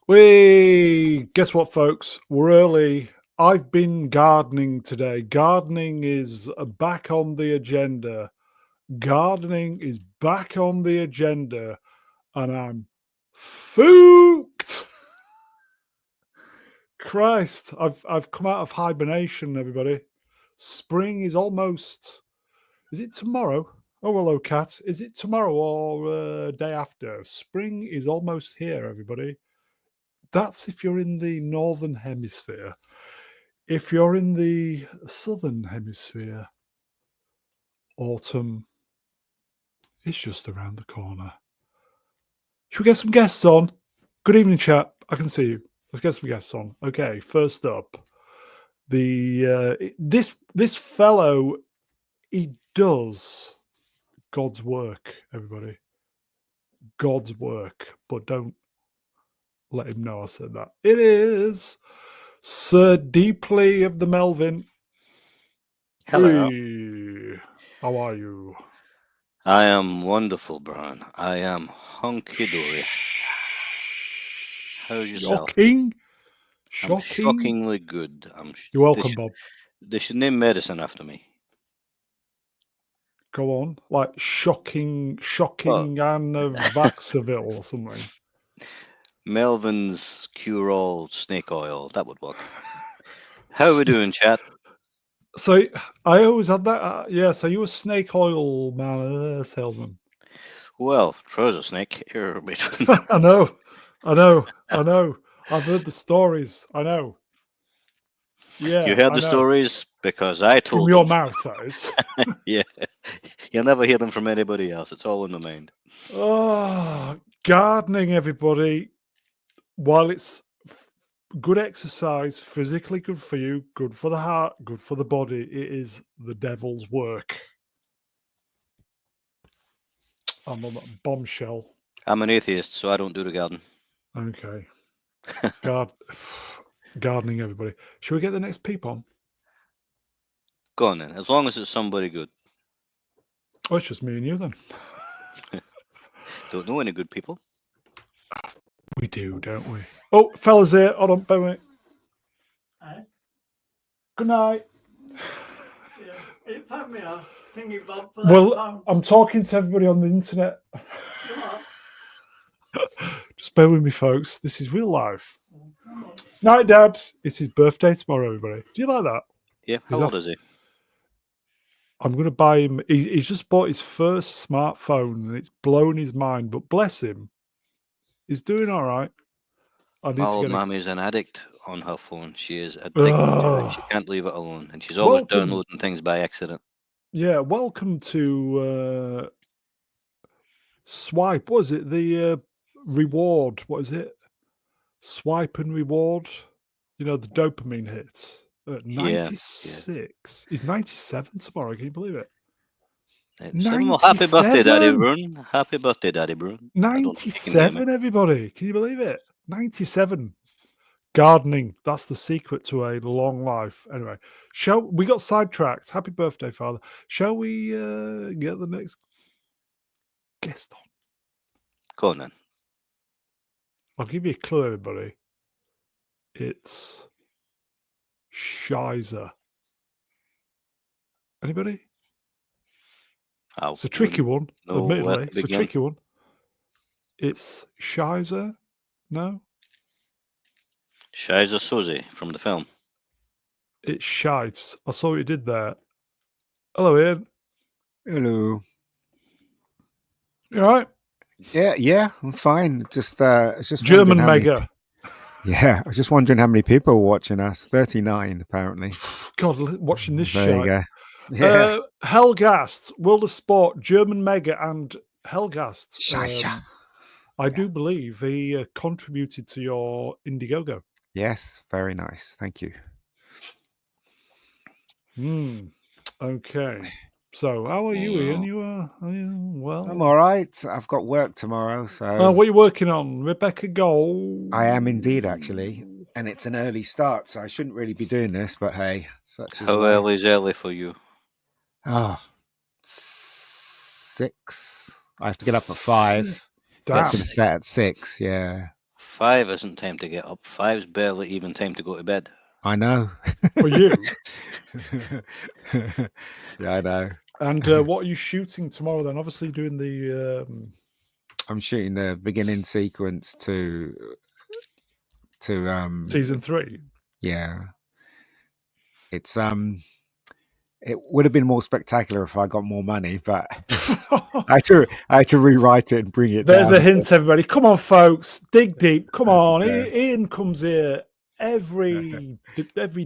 Guess what, folks? We're early. I've been gardening today. Gardening is back on the agenda. Gardening is back on the agenda, and I'm fooked. Christ, I've come out of hibernation, everybody. Spring is almost. Is it tomorrow? Oh, hello, Cat. Is it tomorrow or day after? Spring is almost here, everybody. That's if you're in the northern hemisphere. If you're in the southern hemisphere, autumn is just around the corner. Should we get some guests on? Good evening, chat. I can see you. Let's get some guests on. Okay, first up, this fellow, he does God's work, everybody. God's work, but don't let him know I said that. It is Sir Deeply of the Melvin. Hello. Hey, how are you? I am wonderful, Brian. I am hunky-dory. How's yourself? Shocking. I'm Shocking. shockingly good. You're welcome, Bob. They should name medicine after me. Go on. Like shocking Anna Vaxaville or something. Melvin's cure-all snake oil. That would work. How are we doing, chat? So I always had that. Yeah, so you were snake oil salesman. Well, trouser snake. Here between. I know. I've heard the stories. I know. Yeah, You heard I the know. stories because I told From your them. mouth, that is. Yeah. You'll never hear them from anybody else. It's all in the mind. Oh, gardening, everybody. While it's good exercise, physically good for you, good for the heart, good for the body, it is the devil's work. I'm on that bombshell. I'm an atheist, so I don't do the garden. Okay. Gardening, everybody. Should we get the next peep on? Go on then, as long as it's somebody good. Oh, it's just me and you then. Don't know any good people. We do, don't we? Oh, fellas here. Hold on, bear with me. Hey? Good night. Yeah. It phoned me off. Thingy Bob for Well, I'm talking to everybody on the internet. Just bear with me, folks. This is real life. Night, Dad. It's his birthday tomorrow, everybody. Do you like that? Yeah, how old is he? I'm going to buy him. He's just bought his first smartphone and it's blown his mind. But bless him, he's doing all right. My old mammy's an addict on her phone. She is addicted to it. She can't leave it alone. And she's always downloading things by accident. Yeah, welcome to Swipe. What is it? The reward. What is it? Swipe and reward. You know, the dopamine hits. 96. Yeah. He's 97 tomorrow. Can you believe it? Well, happy birthday, Daddy Brun. Happy birthday, Daddy Brun. 97, everybody. Can you believe it? 97. Gardening. That's the secret to a long life. Anyway, we got sidetracked. Happy birthday, Father. Shall we get the next guest on? Go on then. I'll give you a clue, everybody. It's Shizer. Anybody? It's a tricky one. Admittedly, it's a tricky one. It's Shizer. No? Shizer Susie from the film. It's Shites. I saw what you did there. Hello, Ian. Hello. You all right? Yeah, I'm fine. Just German mega. Yeah, I was just wondering how many people are watching us. 39, apparently. God, watching this there shit. You go. Yeah. Hellgast, World of Sport, German mega, and Hellgast. I do believe he contributed to your Indiegogo. Yes, very nice. Thank you. Okay. So, how are you, Ian? Are you well? I'm all right. I've got work tomorrow. So, what are you working on? Rebecca Gold? I am indeed, actually. And it's an early start, so I shouldn't really be doing this. But hey, such as how early is early for you? 6. I have to get up at 5. Damn. Get to the set at 6. Yeah. 5 isn't time to get up. 5's barely even time to go to bed. I know. For you. Yeah, I know. And what are you shooting tomorrow then? Obviously doing the I'm shooting the beginning sequence to season 3. Yeah. It's it would have been more spectacular if I got more money, but I had to rewrite it and bring it There's down. a hint, everybody. Come on, folks. Dig deep. Come That's on. okay. Ian comes here every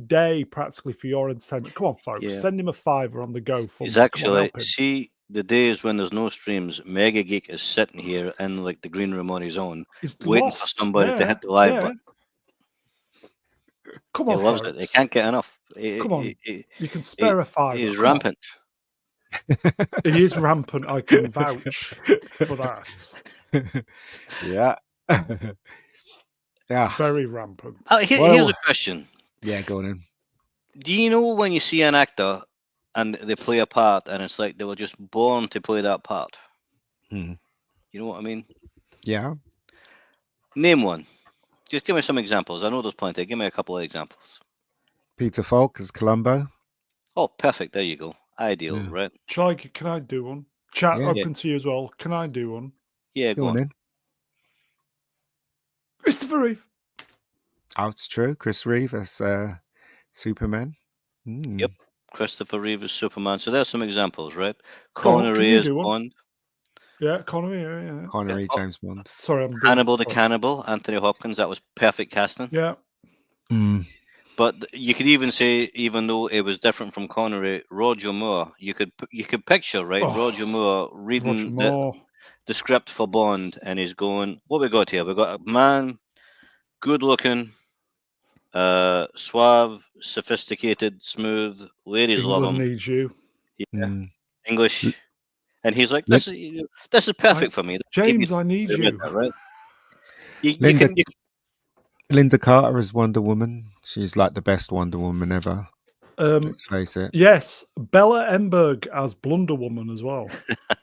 day practically for your entertainment. Come on, folks. Yeah. Send him a $5 on the go. He's Come on, actually, help him. see, the days when there's no streams, Mega Geek is sitting here in like the green room on his own, He's waiting lost. for somebody to hit the live yeah. button. Come He on, loves folks. it. He can't get enough. Come on. You can spare a $5. He's Come on. rampant. He is rampant. I can vouch for that. Yeah. Yeah. Very rampant. Here's a question. Yeah, go on in. Do you know when you see an actor and they play a part and it's like they were just born to play that part? Hmm. You know what I mean? Yeah. Name one. Just give me some examples. I know there's plenty. Give me a couple of examples. Peter Falk as Columbo. Oh, perfect. There you go. Ideal, Yeah. right? Can I do one? Chat Yeah. open to you as well. Can I do one? Yeah, Go go on on. in. Christopher Reeve. Oh, it's true. Chris Reeve as Superman. Mm. Yep. Christopher Reeve is Superman. So there's some examples, right? Go on, can Connery you is do one? Bond. Yeah, Connery. Yeah. Connery, Yeah. James Bond. Sorry, I'm doing Hannibal the sorry. Cannibal, Anthony Hopkins. That was perfect casting. Yeah. Mm. But you could even say, even though it was different from Connery, Roger Moore, you could picture, right? Oh, Roger Moore Roger reading Moore. the script for Bond, and he's going, what we got here? We got a man, good looking, suave, sophisticated, smooth, ladies love England him. needs you. Yeah. Mm. English. And he's like, Lin- this is perfect for me. James, I need Admit you. that, right? You Linda, can Linda Carter as Wonder Woman. She's like the best Wonder Woman ever. Let's face it. Yes, Bella Emberg as Blunder Woman as well.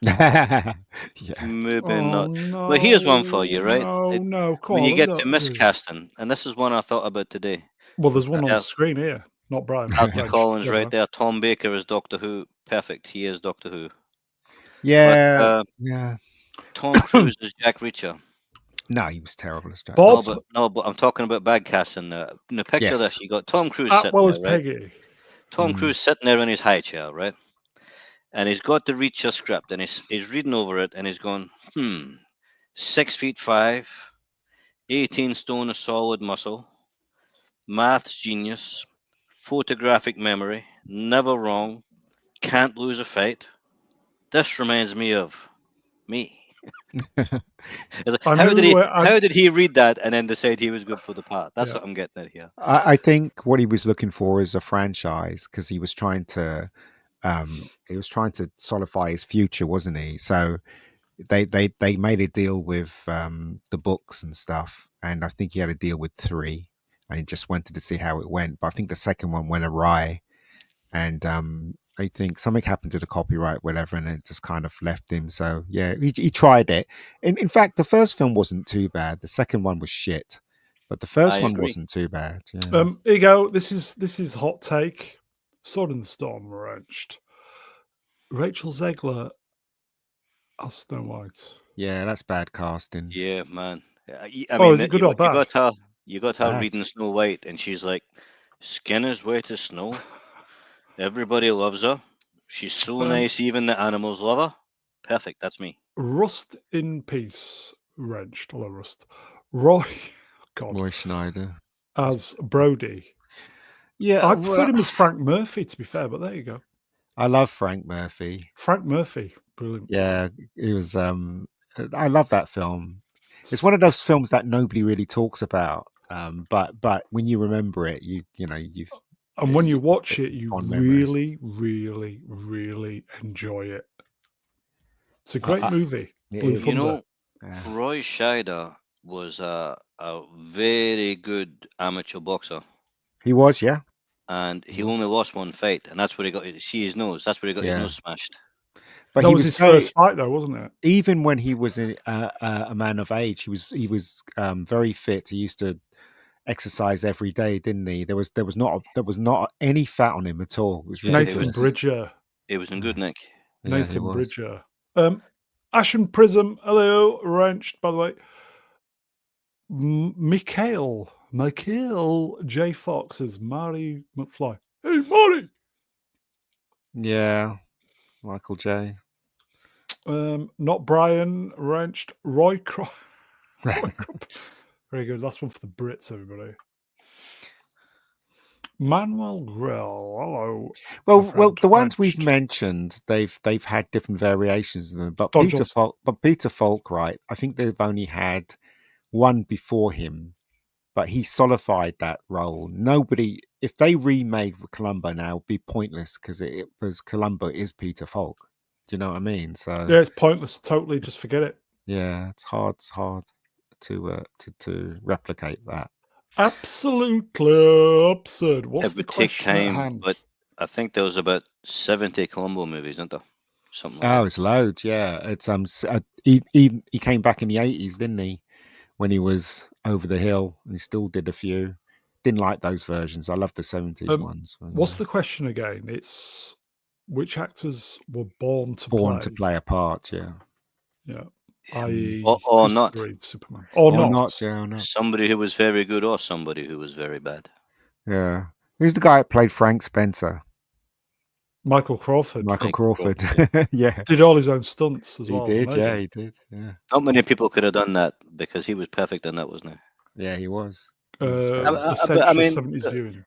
Yeah. maybe not. No, Well, here's one for you, right? No, come When on. you get to miscasting, and this is one I thought about today. Well, there's one on Yeah. the screen here, not Brian. Arthur Reg, Collins yeah, right man. there. Tom Baker is Doctor Who. Perfect. He is Doctor Who. Yeah. But, Yeah. Tom Cruise is Jack Reacher. No, he was terrible as Jack. Bob, No, but I'm talking about bad casting. Now picture Yes. this: you got Tom Cruise as sitting well there, as right? Peggy. Tom Cruise sitting there in his high chair, right? And he's got the Reacher script, and he's reading over it, and he's going, 6'5", 18 stone of solid muscle, maths genius, photographic memory, never wrong, can't lose a fight. This reminds me of me. How did he read that and then decide he was good for the part? That's what I'm getting at here. I think what he was looking for is a franchise because he was trying to solidify his future, wasn't he? So they made a deal with the books and stuff, and I think he had a deal with 3, and he just wanted to see how it went. But I think the second one went awry, and I think something happened to the copyright, whatever, and it just kind of left him. So yeah, he tried it. In fact, the first film wasn't too bad. The second one was shit, but the first one wasn't too bad. Yeah. Here you go. This is hot take. Sword and Storm wrenched. Rachel Zegler as Snow White. Yeah, that's bad casting. Yeah, man. I Oh, mean, is it good or bad? You got her Bad. reading Snow White, and she's like, skin as white as snow. Everybody loves her. She's so nice, even the animals love her. Perfect. That's me. Rust in Peace wrenched. Hello, Rust. Roy Schneider as Brody. Yeah, I preferred him as Frank Murphy, to be fair, but there you go. I love Frank Murphy. Frank Murphy, brilliant. Yeah, he was. I love that film. It's one of those films that nobody really talks about. But when you remember it, and when you watch it, you memories. really, really, really enjoy it. It's a great movie. Blue Thunder. Roy Scheider was a very good amateur boxer. He was, yeah. And he only lost one fight, and that's where he got his nose. That's where he got his nose smashed. But that he was was his very, first fight, though, wasn't it? even when he was a man of age, he was very fit. He used to exercise every day, didn't he? There was not any fat on him at all. It was Yeah, Nathan ridiculous. Bridger. He was in good nick. Yeah, he Nathan was. Bridger. Ashen Prism. Hello, wrenched, by the way. Mikhail J. Fox as Marty McFly. Hey, Marty. Yeah, Michael J. Not Brian, wrenched. Roy Crop. Very good. Last one for the Brits, everybody. Manuel Grill. Hello. Well, friend, the ones we've wrenched. mentioned, they've had different variations of them. But Don Peter Johnson. Falk, right? I think they've only had one before him, but he solidified that role. Nobody, if they remade Columbo now, it'd be pointless because Columbo is Peter Falk. Do you know what I mean? So Yeah, it's pointless. Totally, just forget it. yeah, it's hard to replicate that. Absolutely absurd. What's It the would take question at time, hand? but I think there was about 70 Columbo movies, isn't there? Something like Oh, that. it's loads. Yeah, it's he came back in the 80s, didn't he? When he was over the hill, and he still did a few. Didn't like those versions. I love the 70s ones. What's the question again? It's which actors were born to born play. to play a part? Yeah, Yeah. I.e. Or not. Christopher Reeve, Superman. Or not. Yeah, or not. Somebody who was very good or somebody who was very bad. Yeah. Who's the guy that played Frank Spencer? Michael Crawford. Michael Michael Crawford. Crawford, Yeah, Did all his own stunts as he well. did. Amazing. Yeah, he did. Yeah, Not many people could have done that because he was perfect in that, wasn't he? yeah, he was. He was very- But I Essential mean, 70s viewing.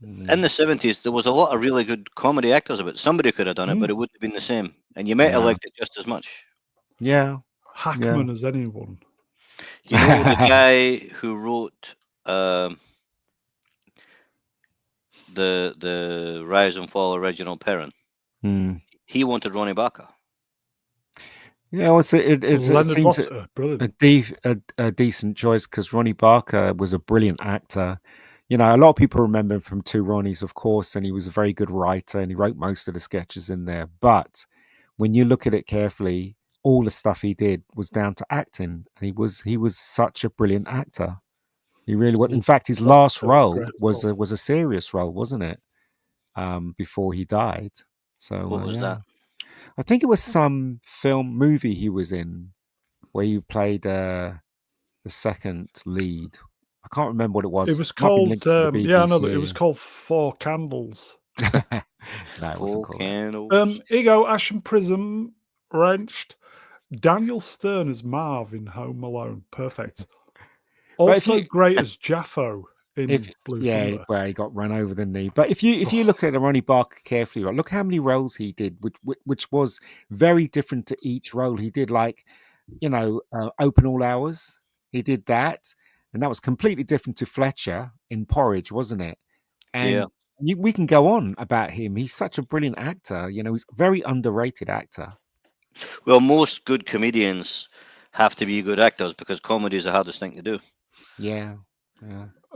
in the 70s, there was a lot of really good comedy actors of it. Somebody could have done it, but it wouldn't have been the same. And you might have Yeah. liked it just as much. Yeah. Hackman as anyone. You know, the guy who wrote the Rise and Fall of Reginald Perrin, he wanted Ronnie Barker. Yeah, well, it Leonard seems Rossiter, brilliant. a decent choice because Ronnie Barker was a brilliant actor. You know, a lot of people remember him from Two Ronnies, of course, and he was a very good writer and he wrote most of the sketches in there. But when you look at it carefully, all the stuff he did was down to acting, and he was such a brilliant actor. He really was. In fact, his last role was a serious role, wasn't it? Before he died. So What was that? I think it was some movie he was in where he played the second lead. I can't remember what it was. It was Might be called, linked to the yeah, I know, but it was BBC. called Four Candles. No, it wasn't Four called that. Candles. Here you go, Ashen Prism, wrenched. Daniel Stern as Marv in Home Alone. Perfect. Also great as Jaffo in Blue Thunder. Where he got run over the knee. But if you look at Ronnie Barker carefully, right, look how many roles he did, which was very different to each role he did. Like, you know, Open All Hours, he did that, and that was completely different to Fletcher in Porridge, wasn't it? And we can go on about him. He's such a brilliant actor. You know, he's a very underrated actor. Well, most good comedians have to be good actors because comedy is the hardest thing to do. Yeah.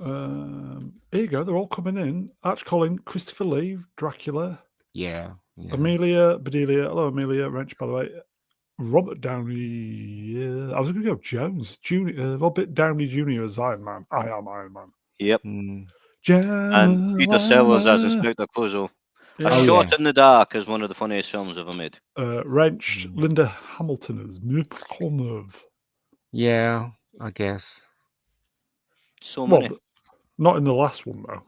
Here you go. They're all coming in. Arch Collin, Christopher Lee, Dracula. Yeah. Amelia Bedelia. Hello, Amelia Wrench, by the way. Robert Downey. I was going to go Jones Jr. Robert Downey Jr. as Iron Man. I am Iron Man. Yep. Mm. And Peter Sellers as Inspector Clouseau. Yeah. A Shot in the Dark is one of the funniest films ever made. Wrench, Linda Hamilton as Miss Connor. Yeah, I guess. So many. Well, not in the last one, though.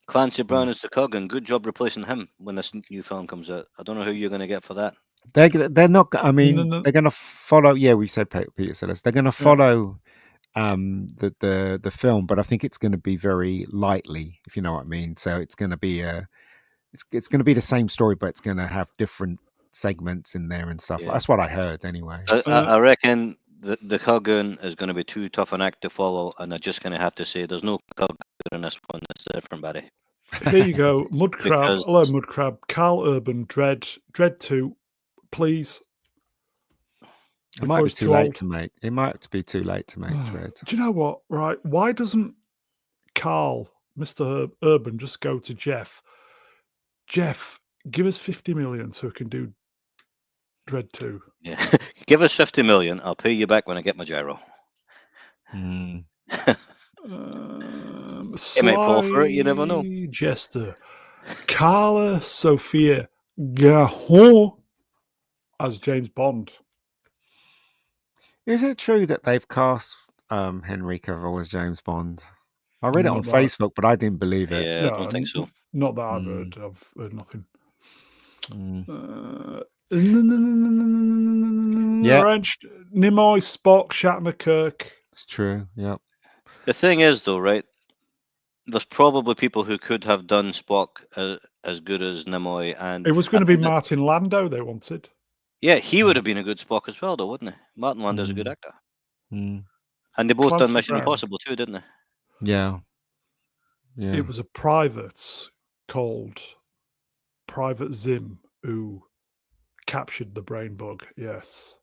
Clancy Brown is the Kurgan. Good job replacing him when this new film comes out. I don't know who you're going to get for that. They're not. I mean, No. they're going to follow. Yeah, we said Peter Sellers. They're going to follow the film, but I think it's going to be very lightly, if you know what I mean. So it's going to be it's going to be the same story, but it's going to have different segments in there and stuff. Yeah. That's what I heard, anyway. I reckon the Kurgan is going to be too tough an act to follow, and I'm just going to have to say there's no Kurgan in this one. It's different, buddy. Here you go. Mudcrab. Because- Hello, Mudcrab. Carl Urban, Dread 2, please. It might be too late to make. It might be too late to make Dread. Do you know what? Right? Why doesn't Carl, Mr. Urban, just go to Jeff? Jeff, give us 50 million so we can do Dread 2. Yeah. Give us 50 million. I'll pay you back when I get my gyro. Mm. It might fall for it, you never know. Sly Jester. Carla Sophia Gahon as James Bond. Is it true that they've cast Henry Cavill as James Bond? I read it on Not that- Facebook, but I didn't believe it. Yeah, I don't think so. Not that I've Mm. heard. I've heard nothing. Mm. Yeah. Wrench, Nimoy, Spock, Shatner, Kirk. It's true. Yep. The thing is, though, right? There's probably people who could have done Spock as good as Nimoy, and It was going to be Martin Landau they wanted. yeah, he would have been a good Spock as well, though, wouldn't he? Martin Landau's a good actor, Mm. and they both Clancy done Mission Brown. Impossible too, didn't they? Yeah. Yeah. It was a private called Private Zim who captured the brain bug. Yes.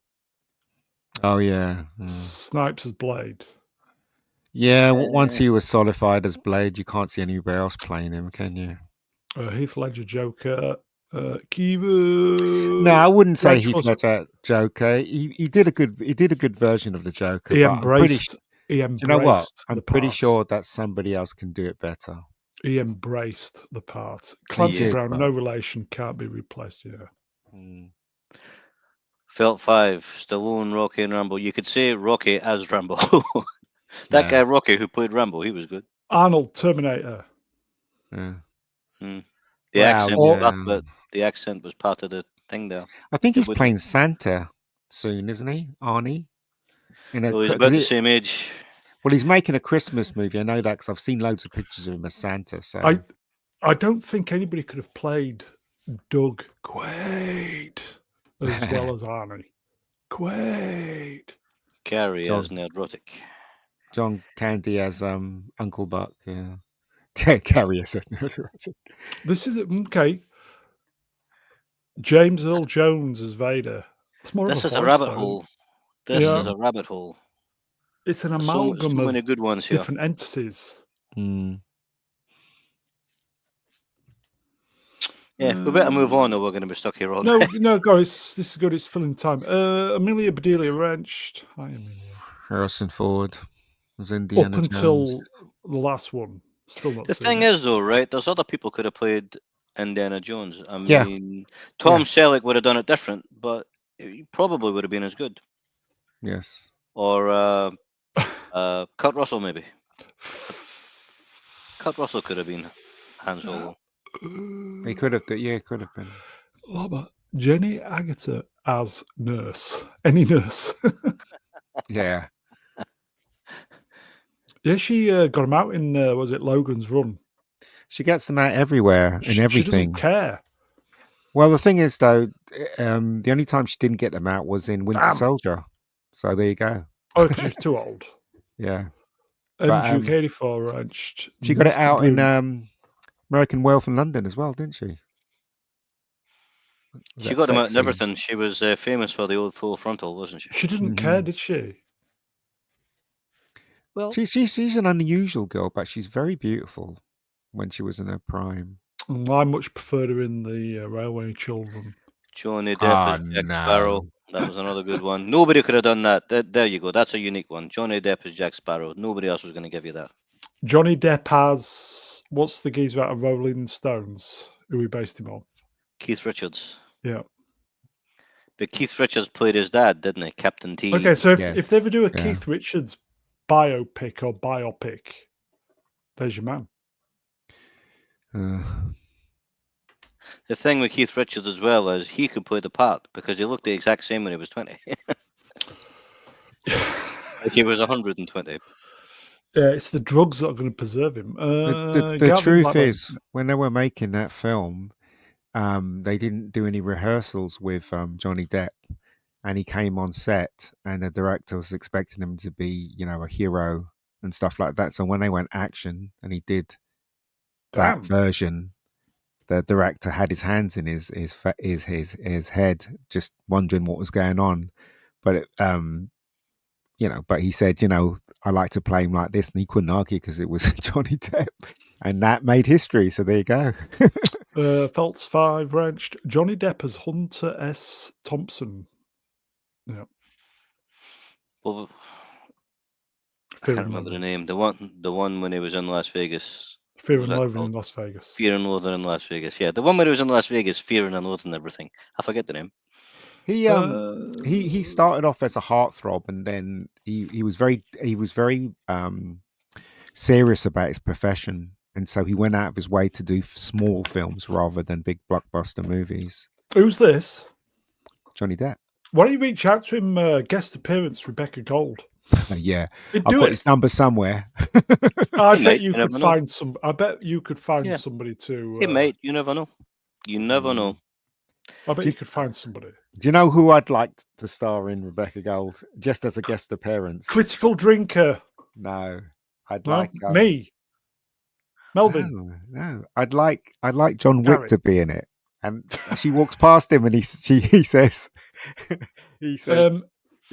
Oh yeah. Snipes' Blade. Yeah. Once he was solidified as Blade, you can't see anybody else playing him, can you? Heath Ledger Joker. Kiva. No, I wouldn't say Rachel Heath Ledger Joker. He did a good version of the Joker. He but embraced. do you know what? I'm the pretty part. sure that somebody else can do it better. He embraced the part. Clancy did, Brown, but- no relation, can't be replaced. Yeah. Felt 5, Stallone, Rocky, and Rambo. You could say Rocky as Rambo. That Yeah. guy Rocky who played Rambo, he was good. Arnold, Terminator. Yeah. The Wow, accent, yeah. but the accent was part of the thing there. I think It he's would- playing Santa soon, isn't he, Arnie? Well, he's about the same age. Well, he's making a Christmas movie. I know that because I've seen loads of pictures of him as Santa. So I don't think anybody could have played Doug Quaid as well as Arnie. Quaid. Carrie John- as Nerdrotic. John Candy as Uncle Buck. Yeah. Carrie as This is okay. James Earl Jones as Vader. It's more This of is a a voice, rabbit though. hole. This Yeah. is a rabbit hole. It's an There's so amalgam many of good ones here. different entities. Yeah, we better move on or we're going to be stuck here all No, day. no, guys, this is good. It's filling time. Amelia Bedelia Wrenched. Hi, Amelia. Harrison Ford was Indiana Up until Jones. the last one. Still not The seen thing it. is, though, right? There's other people could have played Indiana Jones. I Yeah. mean, Tom Selleck would have done it different, but he probably would have been as good. Yes. Or Kurt Russell, maybe. Kurt Russell could have been Han Solo. He could have. Yeah, could have been. Lama, Jenny Agutter as nurse. Any nurse. Yeah. Yeah, she got him out in, was it Logan's Run? She gets them out everywhere in She everything. doesn't care. Well, the thing is, though, the only time she didn't get them out was in Winter Damn. Soldier. So there you go. Oh, because she's too old. Yeah. But, Duke 84 Wrenched. She got it Mr. out in Bloom. American Wealth in London as well, didn't she? She That got him out sex in scene. everything. She was famous for the old full frontal, wasn't she? She didn't care, did she? Well, She's an unusual girl, but she's very beautiful when she was in her prime. I much preferred her in the Railway Children. Johnny Depp Ah, as Jack no. Sparrow. That was another good one. Nobody could have done that. There you go. That's a unique one. Johnny Depp as Jack Sparrow. Nobody else was going to give you that. Johnny Depp has, what's the geezer out of Rolling Stones? Who we based him on? Keith Richards. Yeah. But Keith Richards played his dad, didn't he? Captain T. Okay, so if Yes, they ever do a yeah. Keith Richards biopic or biopic, there's your man. The thing with Keith Richards as well is he could play the part because he looked the exact same when he was 20. Like he was 120. Yeah, it's the drugs that are going to preserve him. The Gavin truth Blackman- is, when they were making that film, they didn't do any rehearsals with Johnny Depp, and he came on set, and the director was expecting him to be, a hero and stuff like that. So when they went action, and he did that Damn. version, the director had his hands in his head, just wondering what was going on. But but he said, I like to play him like this, and he couldn't argue because it was Johnny Depp, and that made history. So there you go. Feltz 5 wrenched. Johnny Depp as Hunter S. Thompson. Yeah. Well, I Fear can't and remember the Loathing. name. The one when he was in Las Vegas. Fear What was and that Loathing called? in Las Vegas. Fear and Loathing in Las Vegas. Yeah, the one where he was in Las Vegas, fearing and loathing everything. I forget the name. He started off as a heartthrob, and then he was very serious about his profession, and so he went out of his way to do small films rather than big blockbuster movies. Who's this? Johnny Depp. Why don't you reach out to him? Guest appearance, Rebecca Gold. Yeah, He'd I've do got it. his number somewhere. I He bet might, you you could never know. find some. I bet you could find Yeah. somebody to. He might. You never know. You never know. I bet Do you you- could find somebody. Do you know who I'd like to star in Rebecca Gold, just as a guest appearance? Critical drinker. No, I'd No, like me. Melvin. No, I'd like John Wick Gary. to be in it. And she walks past him, and he says, he says,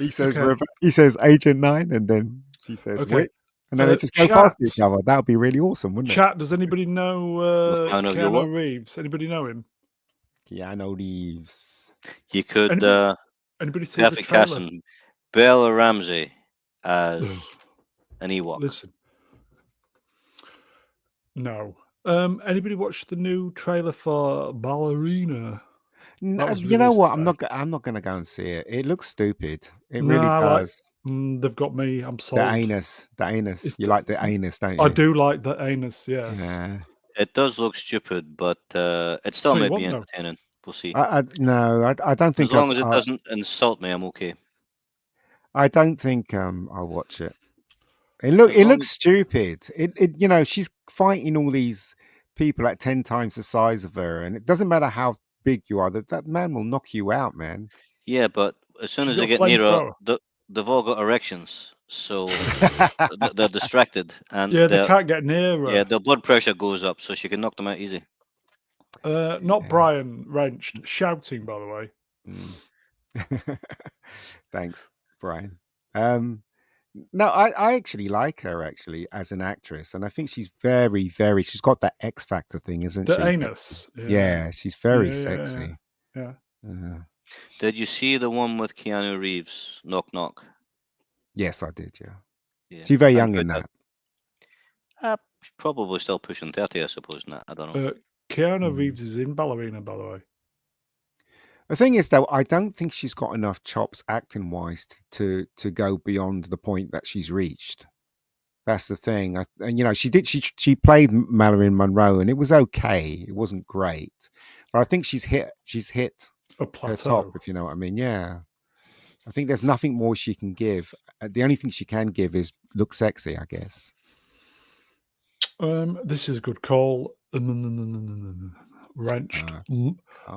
okay. he says Agent 9, and then she says Okay. Wick, and then they just go past each other. That would be really awesome, wouldn't Chat. Does anybody know Keanu, you what? Keanu Reeves? Anybody know him? it? Keanu Reeves. You could Anybody see the perfect trailer? casting Bella Ramsey as an Ewok. Listen. No. Anybody watch the new trailer for Ballerina? You know what? I'm not going to go and see it. It looks stupid. It really does. They've got me. I'm sold. The anus. You like the anus, don't you? I do like the anus. Yes. Yeah. It does look stupid, but it still Tell you may what, be though. entertaining. We'll see. No, I don't think. As long as it doesn't insult me, I'm okay. I don't think I'll watch it. It looks stupid. You know, she's fighting all these people at 10 times the size of her, and it doesn't matter how big you are. That man will knock you out, man. Yeah, but as soon She's as they got get near her, flamethrower. they've all got erections, so they're distracted, and Yeah, they can't get near her. yeah, their blood pressure goes up, so she can knock them out easy. Not Brian wrenched, shouting, by the way. Thanks, Brian. No, I actually like her actually as an actress, and I think she's very, very. She's got that X Factor thing, isn't The she? anus. Yeah, she's very sexy. Yeah. Did you see the one with Keanu Reeves? Knock knock. Yes, I did. Yeah. Yeah. She's very young in that. Probably still pushing 30, I suppose. Not. I don't know. Keanu Reeves is in Ballerina, by the way. The thing is, though, I don't think she's got enough chops acting wise to go beyond the point that she's reached. That's the thing. And you know, she played Marilyn Monroe, and it was okay. It wasn't great, but I think she's hit A her plateau. top, if you know what I mean. Yeah, I think there's nothing more she can give. The only thing she can give is look sexy, I guess. This is a good call. Wrenched.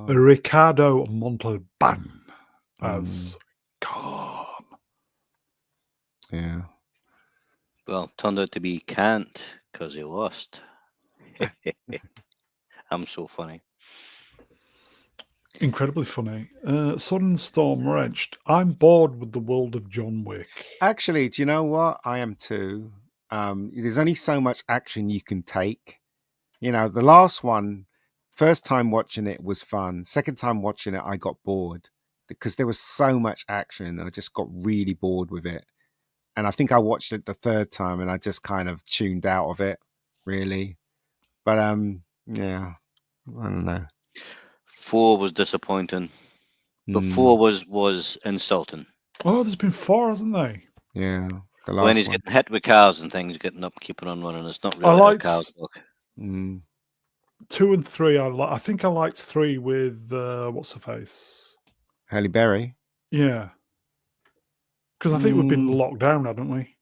Ricardo Montalban as Khan. Yeah. Well, turned out to be can't because he lost. I'm so funny. Incredibly funny. Sun and Storm wrenched. I'm bored with the world of John Wick. Actually, do you know what? I am too. There's only so much action you can take. You know, the last one, first time watching it was fun. Second time watching it, I got bored because there was so much action and I just got really bored with it. And I think I watched it the third time and I just kind of tuned out of it, really. But yeah, I don't know. 4 was disappointing, but 4 was insulting. Oh, there's been 4, hasn't there? Yeah, the last When he's one. getting hit with cars and things, getting up, keeping on running, it's not really I how liked cars look. 2 and 3. I think I liked 3 with what's her face? Halle Berry. Yeah, because I think we've been locked down, hadn't we?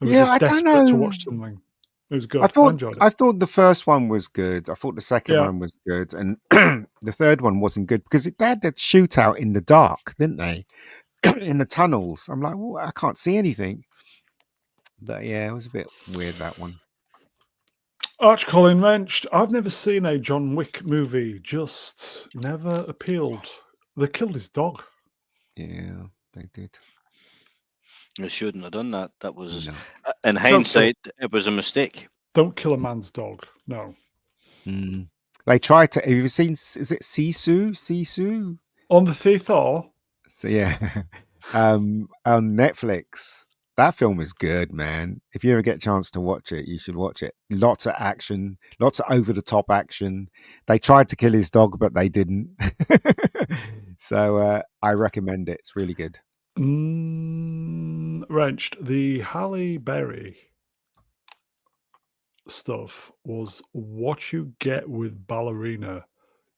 And Yeah, we're I just don't desperate know. to watch something. It was good. I enjoyed it. I thought the first one was good. I thought the second one was good, and the third one wasn't good because they had that shootout in the dark, didn't they? In the tunnels. I'm like, well, I can't see anything. But yeah, it was a bit weird, that one. Arch Colin wrenched. I've never seen a John Wick movie. Just never appealed. They killed his dog. Yeah, they did. They shouldn't have done that. That was, in hindsight, it was a mistake. Don't kill a man's dog. No. They tried to. Have you seen? Is it Sisu? Sisu? On the theatre. So yeah, on Netflix. That film is good, man. If you ever get a chance to watch it, you should watch it. Lots of action, lots of over the top action. They tried to kill his dog, but they didn't. So I recommend it. It's really good. Wrenched. The Halle Berry stuff was what you get with Ballerina.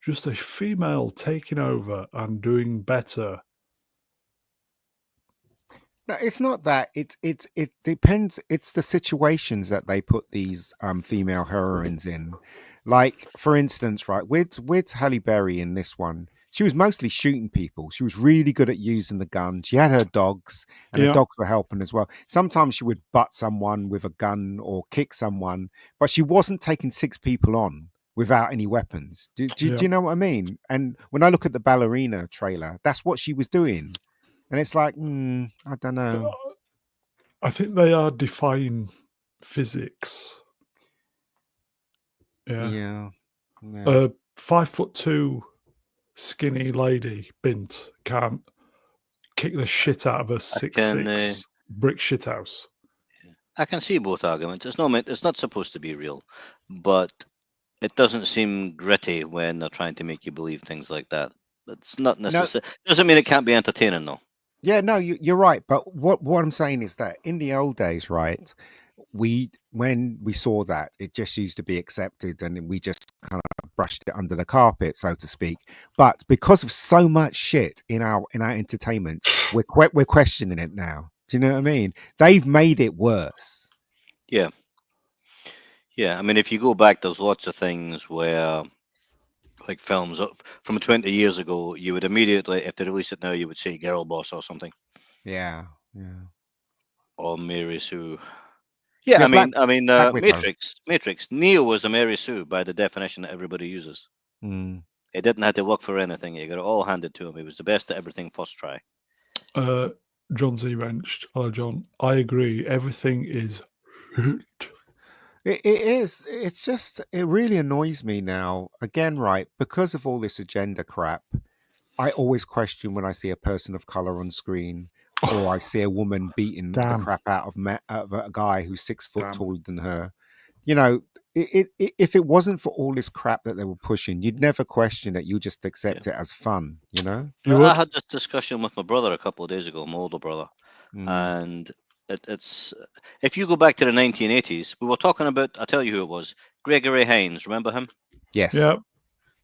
Just a female taking over and doing better. No, it's not that. It depends. It's the situations that they put these female heroines in. Like, for instance, right, with Halle Berry in this one, she was mostly shooting people. She was really good at using the gun. She had her dogs, and her Yeah. dogs were helping as well. Sometimes she would butt someone with a gun or kick someone, but she wasn't taking 6 people on without any weapons. Do Yeah. you know what I mean? And when I look at the Ballerina trailer, that's what she was doing. And it's like, I don't know. I think they are defying physics. Yeah. Yeah. 5'2" skinny lady bint can't kick the shit out of a 6'6" brick shithouse. I can see both arguments. It's not supposed to be real, but it doesn't seem gritty when they're trying to make you believe things like that. It's not necessary. Doesn't mean it can't be entertaining, though. Yeah, no, you're right. But what I'm saying is that in the old days, right, when we saw that, it just used to be accepted, and we just kind of brushed it under the carpet, so to speak. But because of so much shit in our entertainment, we're questioning it now. Do you know what I mean? They've made it worse. Yeah. I mean, if you go back, there's lots of things where, like films from 20 years ago, you would immediately, if they release it now, you would say Girl Boss or something. Yeah. Or Mary Sue. Yeah, Yeah, I mean, Black Widow. Matrix. Neo was a Mary Sue by the definition that everybody uses. He didn't have to work for anything. He got it all handed to him. He was the best at everything first try. John Z. Wrenched. Hello, John. I agree. Everything is hit. It is. It's just, it really annoys me now. Again, right, because of all this agenda crap, I always question when I see a person of color on screen, or I see a woman beating the crap out of a guy who's 6 foot taller than her. You know, if it wasn't for all this crap that they were pushing, you'd never question it. You just accept it as fun, you know? I had this discussion with my brother a couple of days ago, my older brother, and it's if you go back to the 1980s, we were talking about, I'll tell you who it was, Gregory Hines. Remember him? Yes. Yeah.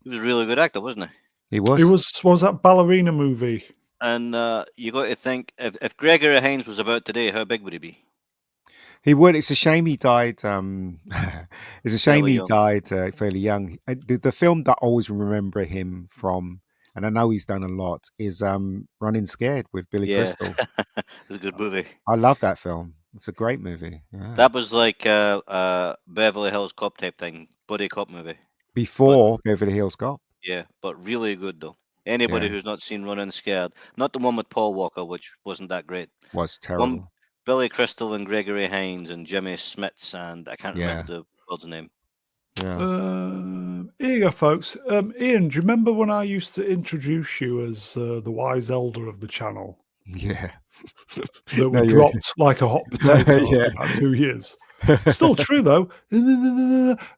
He was a really good actor, wasn't he? He was. What was that Ballerina movie? And you got to think, if Gregory Hines was about today, how big would he be? He would. It's a shame he died. It's a shame he died fairly young. The film that I always remember him from, and I know he's done a lot, is Running Scared with Billy Crystal. It's a good movie. I love that film. It's a great movie. Yeah. That was like Beverly Hills Cop type thing, buddy cop movie. Before Beverly Hills Cop. Yeah, but really good though. Anybody who's not seen Running Scared, not the one with Paul Walker, which wasn't that great. Was terrible. Billy Crystal and Gregory Hines and Jimmy Smits, and I can't remember the world's name. Yeah. Here you go, folks. Ian, do you remember when I used to introduce you as the wise elder of the channel? Yeah. That we dropped like a hot potato after about 2 years. Still true, though.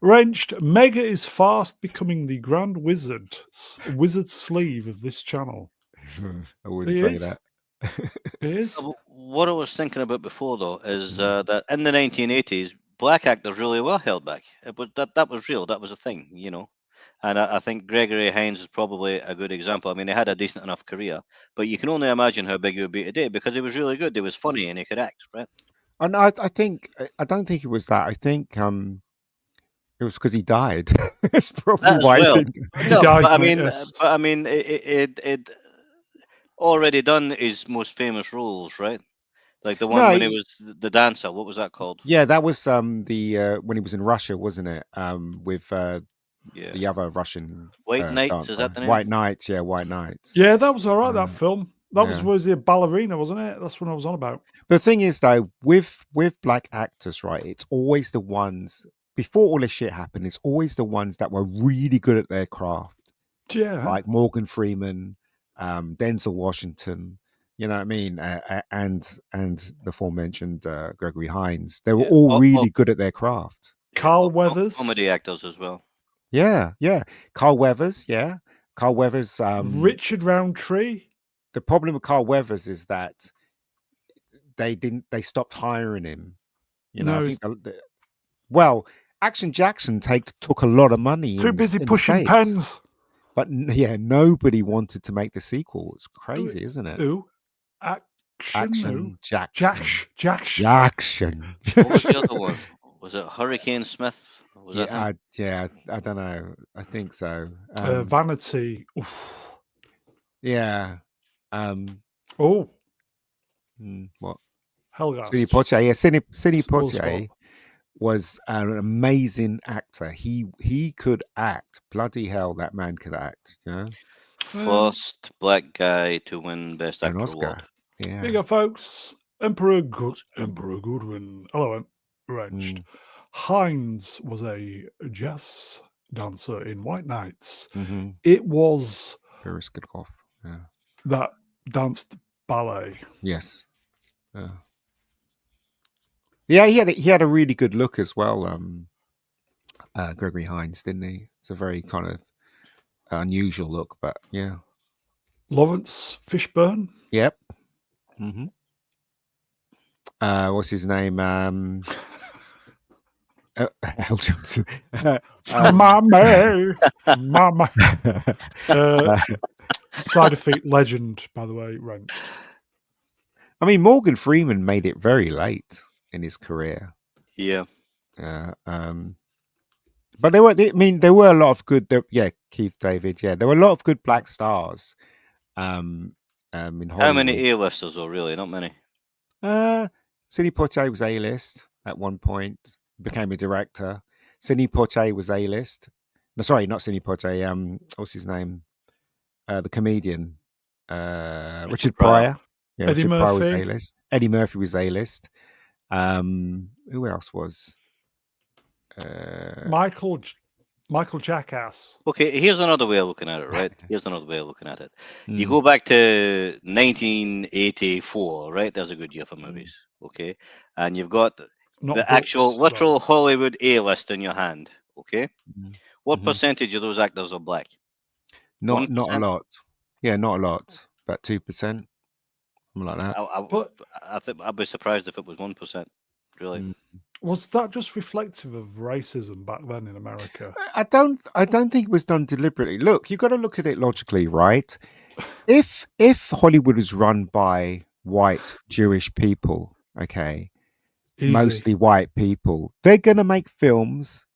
Wrenched. Mega is fast becoming the grand wizard sleeve of this channel. I wouldn't say that. It is. What I was thinking about before, though, is that in the 1980s, black actors really were held back. It was that was real. That was a thing, you know. And I think Gregory Hines is probably a good example. I mean, he had a decent enough career, but you can only imagine how big he would be today because he was really good. He was funny and he could act, right? And I don't think it was that. I think it was because he died. It's probably why he died. But I mean, it already done his most famous roles, right? Like the one when he was the dancer. What was that called? Yeah, that was when he was in Russia, wasn't it? With the other Russian White Knights, dancer. Is that the name? White Knights, yeah, White Knights. Yeah, that was all right. That film. That was the ballerina, wasn't it? That's what I was on about. The thing is, though, with black actors, right? It's always the ones before all this shit happened, it's always the ones that were really good at their craft, Yeah. like Morgan Freeman, Denzel Washington. You know what I mean? And the aforementioned Gregory Hines. They were Yeah. all really good at their craft. Carl Weathers. Comedy actors as well. Yeah, yeah. Carl Weathers, yeah. Carl Weathers. Richard Roundtree. The problem with Carl Weathers is that they stopped hiring him. You know, No, I think well, Action Jackson took a lot of money too in busy the pushing States, pens. but yeah, nobody wanted to make the sequel. It's crazy, isn't it? Who? Action. Jackson. Jackson. Jackson. What was the other one? Was it Hurricane Smith? Was that him? I don't know. I think so. Vanity. Oof. Yeah. Oh, What? Helgast. Sidney Poitier. Yeah, Sidney Small Poitier was an amazing actor. He could act. Bloody hell, that man could act. You know? First black guy to win Best An Actor Oscar. award. Yeah. Here you go, folks. Emperor Goodwin. Hello, Wrenched. Hines was a jazz dancer in White Nights. Mm-hmm. It was Periscope. Yeah. that danced ballet. Yes. Yeah, he had a really good look as well. Gregory Hines, didn't he? It's a very kind of unusual look, but yeah. Lawrence Fishburne. Yep. Mm-hmm. What's his name? Al Johnson. Mama. Side effect legend, by the way, Wrench. I mean, Morgan Freeman made it very late in his career. Yeah. But there were a lot of good. Keith David. Yeah, there were a lot of good black stars. In Hollywood. How many A-listers though? Really, not many. Sidney Poitier was A-list at one point. Became a director. Sidney Poitier was A-list. No, sorry, not Sidney Poitier. What's his name? The comedian, Richard Pryor. Yeah, Eddie Richard Pryor was Murphy. A-list. Eddie Murphy was A-list. Who else was? Michael Jackass. Okay, here's another way of looking at it, right? Here's another way of looking at it. You Mm. go back to 1984, right? There's a good year for movies, okay? And you've got Not the books, actual, literal though. Hollywood A-list in your hand, okay? Mhm. What Mhm. percentage of those actors are black? Not a 1%? lot. Yeah, not a lot. About 2%, something like that. But I think I'd be surprised if it was 1%. Really? Mm. was that just reflective of racism back then in America? I don't think it was done deliberately. Look, you've got to look at it logically, right? If Hollywood was run by white Jewish people, okay, Easy. mostly white people, they're gonna make films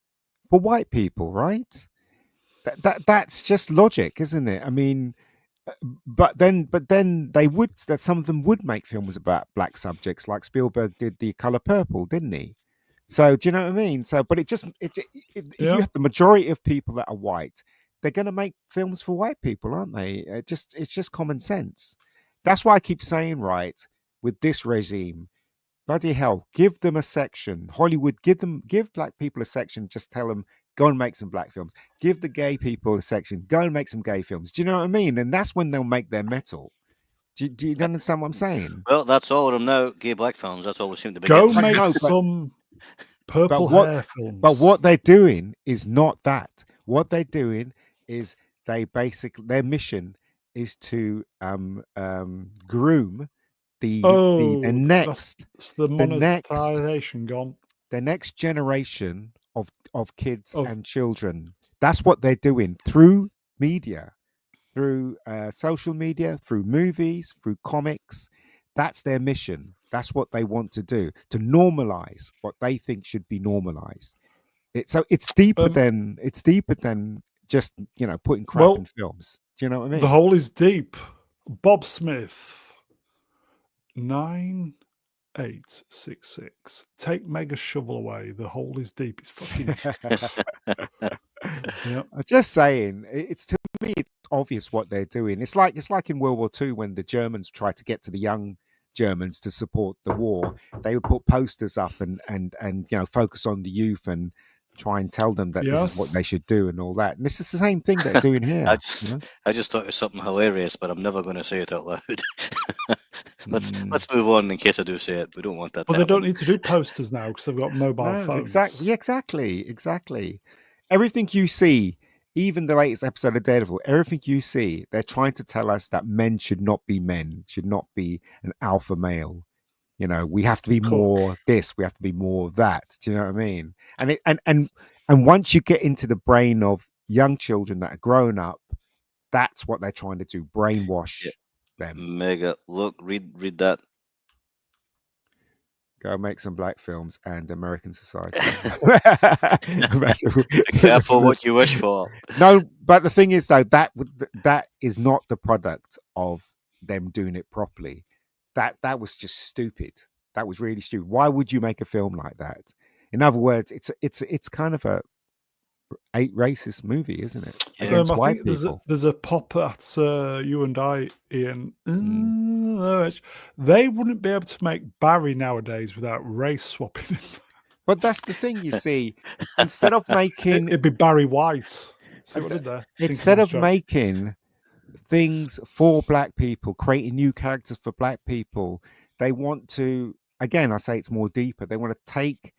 for white people, right? That's just logic, isn't it? I mean, but then that some of them would make films about black subjects, like Spielberg did The Color Purple, didn't he? So do you know what I mean? So, but if you Yeah. have the majority of people that are white, they're going to make films for white people, aren't they? It's just common sense. That's why I keep saying, right, with this regime, bloody hell, give them a section. Hollywood, give black people a section. Just tell them, go and make some black films. Give the gay people a section. Go and make some gay films. Do you know what I mean? And that's when they'll make their metal. Do you understand what I'm saying? Well, that's all of them now. Gay black films. That's all we seem to be Go getting. make No, but- some purple what- hair films. But what they're doing is not that. What they're doing is their mission is to groom the next It's the monetization gone. the next generation of kids Of- and children. That's what they're doing through media, through social media, through movies, through comics. That's their mission. That's what they want to do, to normalize what they think should be normalized. It's deeper than just putting crap Well, in films. Do you know what I mean? The hole is deep. Bob Smith. 9866. Take Mega Shovel away. The hole is deep. It's fucking. Yeah. I'm just saying, it's to me, it's obvious what they're doing. It's like in World War II when the Germans tried to get to the young Germans to support the war. They would put posters up and focus on the youth and try and tell them that this is what Yes. they should do and all that. And this is the same thing they're doing here. I you just, know? I just thought it was something hilarious, but I'm never going to say it out loud. let's Mm. let's move on in case I do say it. We don't want that. But to they don't happen. need to do posters now because they've got mobile No, phones. exactly. Everything you see, even the latest episode of Daredevil, everything you see, they're trying to tell us that men should not be men, should not be an alpha male. You know, we have to be Cook. more this, we have to be more that. Do you know what I mean? And once you get into the brain of young children that are grown up, that's what they're trying to do, brainwash them. Mega. Look, read that. Go make some black films and American society. Be careful what you wish for. No, but the thing is, though, that is not the product of them doing it properly. That was just stupid. That was really stupid. Why would you make a film like that? In other words, it's kind of a racist movie, isn't it? Yeah. Against I white think there's people. a pop at you and I, Ian. They wouldn't be able to make Barry nowadays without race swapping him. But that's the thing, you see. Instead of making It'd be Barry White. See what I did there? instead of Thinking making things for black people, creating new characters for black people, they want to, again, I say it's more deeper. They want to take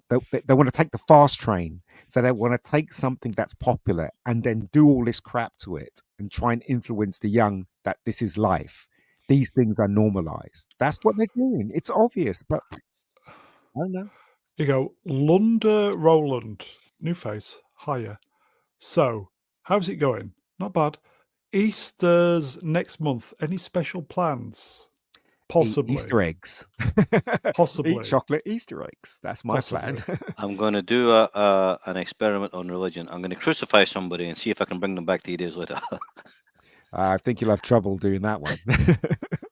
they want to take the fast train. So they want to take something that's popular and then do all this crap to it and try and influence the young that this is life. These things are normalized. That's what they're doing. It's obvious, but I don't know. You go, Lunda Roland, new face, higher. So, how's it going? Not bad. Easter's next month. Any special plans? Possibly. Easter eggs. Possibly. Eat chocolate Easter eggs. That's my Possibly. plan. I'm going to do an experiment on religion. I'm going to crucify somebody and see if I can bring them back 2 days later. I think you'll have trouble doing that one.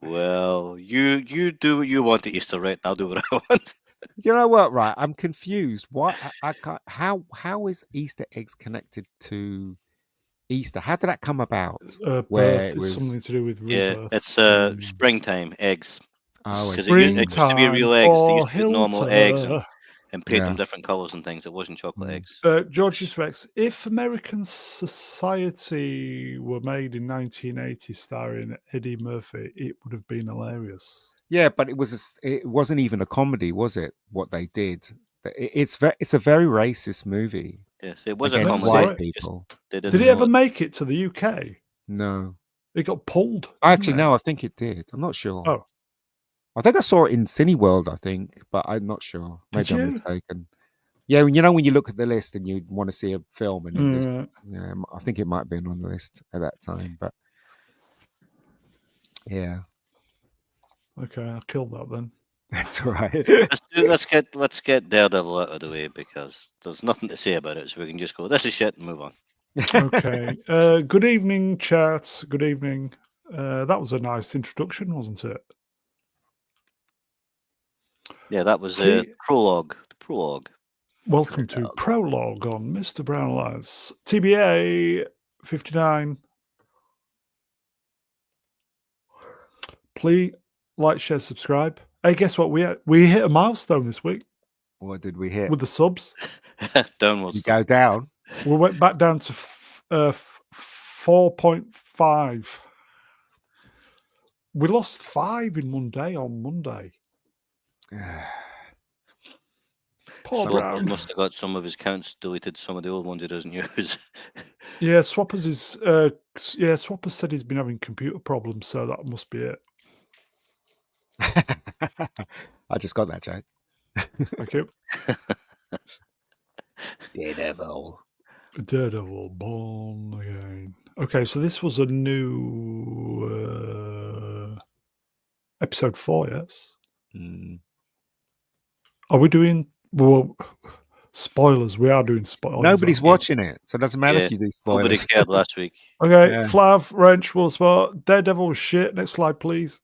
Well, you do what you want to Easter, right? I'll do what I want. You know what? Right, I'm confused. What? I can't. How is Easter eggs connected to Easter? How did that come about? Where Birth it is was- something to do with Yeah, rebirth. it's springtime eggs. Oh, Because I it see. used to be real eggs. They used to be normal eggs Hilter. and paint them Yeah. different colours and things. It wasn't chocolate Mm. eggs. George's Rex, if American Society were made in 1980 starring Eddie Murphy, it would have been hilarious. Yeah, but it wasn't even a comedy, was it? What they did. It's a very racist movie Yes, it was a against comedy. comedy. white Just- people. They didn't Did it know ever make it to the UK? No, It got pulled. actually, didn't it? no. I think it did. I'm not sure. Oh. I think I saw it in Cineworld. I think, but I'm not sure. Maybe Did I'm you? mistaken. Yeah, you know when you look at the list and you want to see a film, and then Yeah. yeah, I think it might have been on the list at that time. But yeah, Okay, I'll kill that then. that's all right. let's get Daredevil out of the way because there's nothing to say about it, so we can just go, this is shit, and move on. Okay. Good evening, chat. Good evening. That was a nice introduction, wasn't it? Yeah, that was See- the prologue. The prologue. Welcome to Prologue on Mr. Brown Lads. TBA 59. Please like, share, subscribe. Hey, guess what? We hit a milestone this week What did we hit? with the subs. Downwards. You go down. We went back down to 4.5. We lost 5 in one day on Monday. Poor Swappers Brown. must have got some of his counts deleted, some of the old ones he doesn't use. Yeah, Swappers is. Swappers said he's been having computer problems, so that must be it. I just got that joke. Thank you. Daredevil. Daredevil, born again. Okay, so this was a new episode 4, yes? Mm. Are we doing spoilers? We are doing spoilers. Nobody's aren't we? watching it, so it doesn't matter Yeah, if you do Nobody spoilers. cared last week. Okay, Yeah. Flav, Wrench, Will Spot, Daredevil was shit. Next slide, please.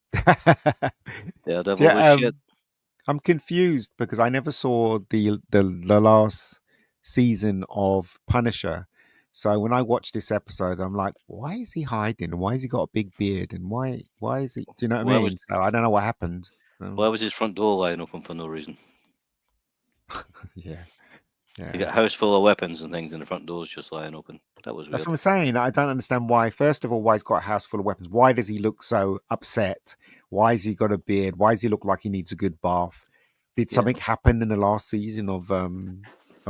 Daredevil Yeah, was shit. I'm confused because I never saw the last season of Punisher. So when I watched this episode, I'm like, why is he hiding? Why has he got a big beard? And why is he? Do you know what Why I mean? was- So I don't know what happened. Why was his front door lying open for no reason? Yeah. Yeah. You got a house full of weapons and things, and the front doors just lying open. That was That's weird. what I'm saying. I don't understand why. First of all, why he's got a house full of weapons. Why does he look so upset? Why has he got a beard? Why does he look like he needs a good bath? Did Yeah. something happen in the last season of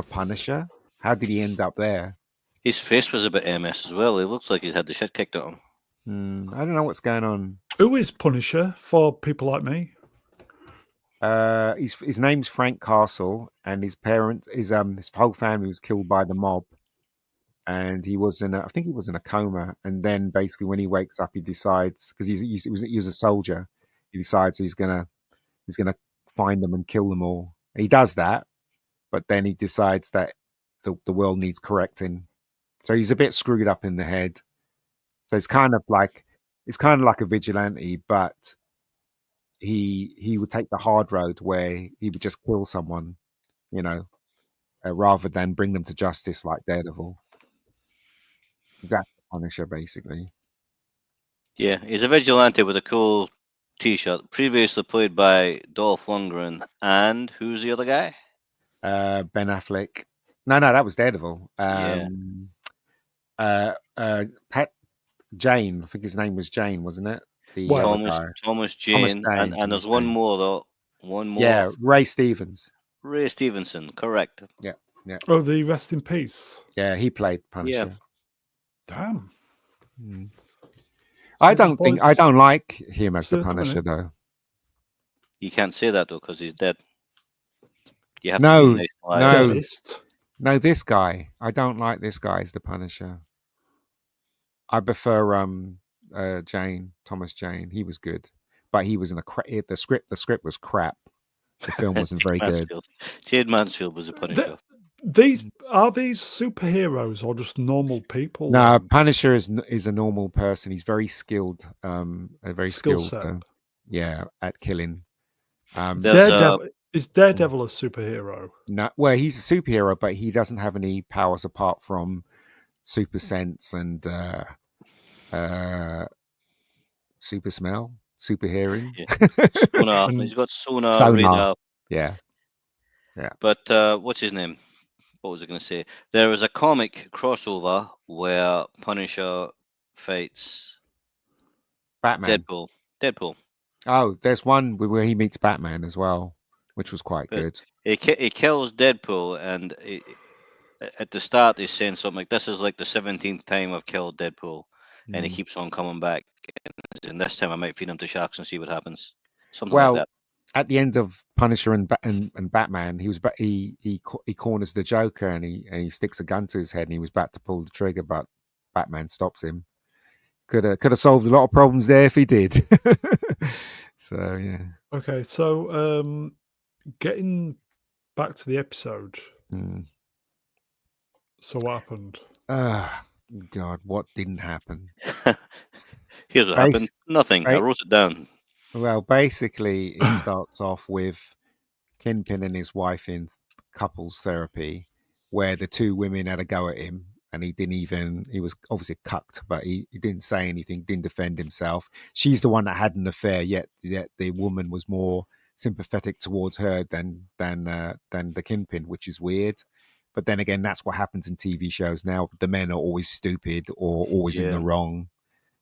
Punisher? How did he end up there? His face was a bit MS as well. He looks like he's had the shit kicked out of him. I don't know what's going on. Who is Punisher for people like me? His name's Frank Castle, and his whole family was killed by the mob, and he was I think he was in a coma, and then basically when he wakes up, he decides, because he was a soldier, he decides he's gonna find them and kill them all. He does that, but then he decides that the world needs correcting, so he's a bit screwed up in the head. So it's kind of like a vigilante, but he would take the hard road where he would just kill someone, rather than bring them to justice like Daredevil. That's the Punisher, basically. Yeah, he's a vigilante with a cool T-shirt. Previously played by Dolph Lundgren, and who's the other guy? Ben Affleck. No, that was Daredevil. Yeah. Pat Jane. I think his name was Jane, wasn't it? The Well, other guy. Thomas Jane, and there's one more though. One more. Yeah, Ray Stevens. Ray Stevenson, correct. Yeah. Oh, the rest in peace. Yeah, he played Punisher. Damn. I don't like him as the Punisher though. You can't say that though because he's dead. You have No, to be nice. Deadest. No, this guy. I don't like this guy as the Punisher. I prefer Thomas Jane. He was good, but he was in the script. The script was crap. The film wasn't very good. Jade Mansfield was a Punisher. Are these superheroes or just normal people? No, Punisher is a normal person. He's very skilled. Very skilled. At killing. Daredevil is Daredevil a superhero? No, well, he's a superhero, but he doesn't have any powers apart from super sense and super smell, super hearing. Sonar. He's got sonar. Radar. Yeah. But what's his name? What was I going to say? There is a comic crossover where Punisher fights Batman. Deadpool. Oh, there's one where he meets Batman as well, which was quite good. He kills Deadpool, and at the start he's saying something like, "This is like the 17th time I've killed Deadpool," and he keeps on coming back. And this time I might feed him to sharks and see what happens. Something like that. At the end of Punisher and Batman, he corners the Joker and he sticks a gun to his head and he was about to pull the trigger, but Batman stops him. Could have solved a lot of problems there if he did. So yeah. Okay, so getting back to the episode. So what happened? God, what didn't happen? Here's what happened. Nothing. I wrote it down. Well, basically, it starts off with Kingpin and his wife in couples therapy, where the two women had a go at him, and he was obviously cucked, but he didn't say anything, didn't defend himself. She's the one that had an affair, yet the woman was more sympathetic towards her than the Kingpin, which is weird. But then again, that's what happens in TV shows now. The men are always stupid or always in the wrong.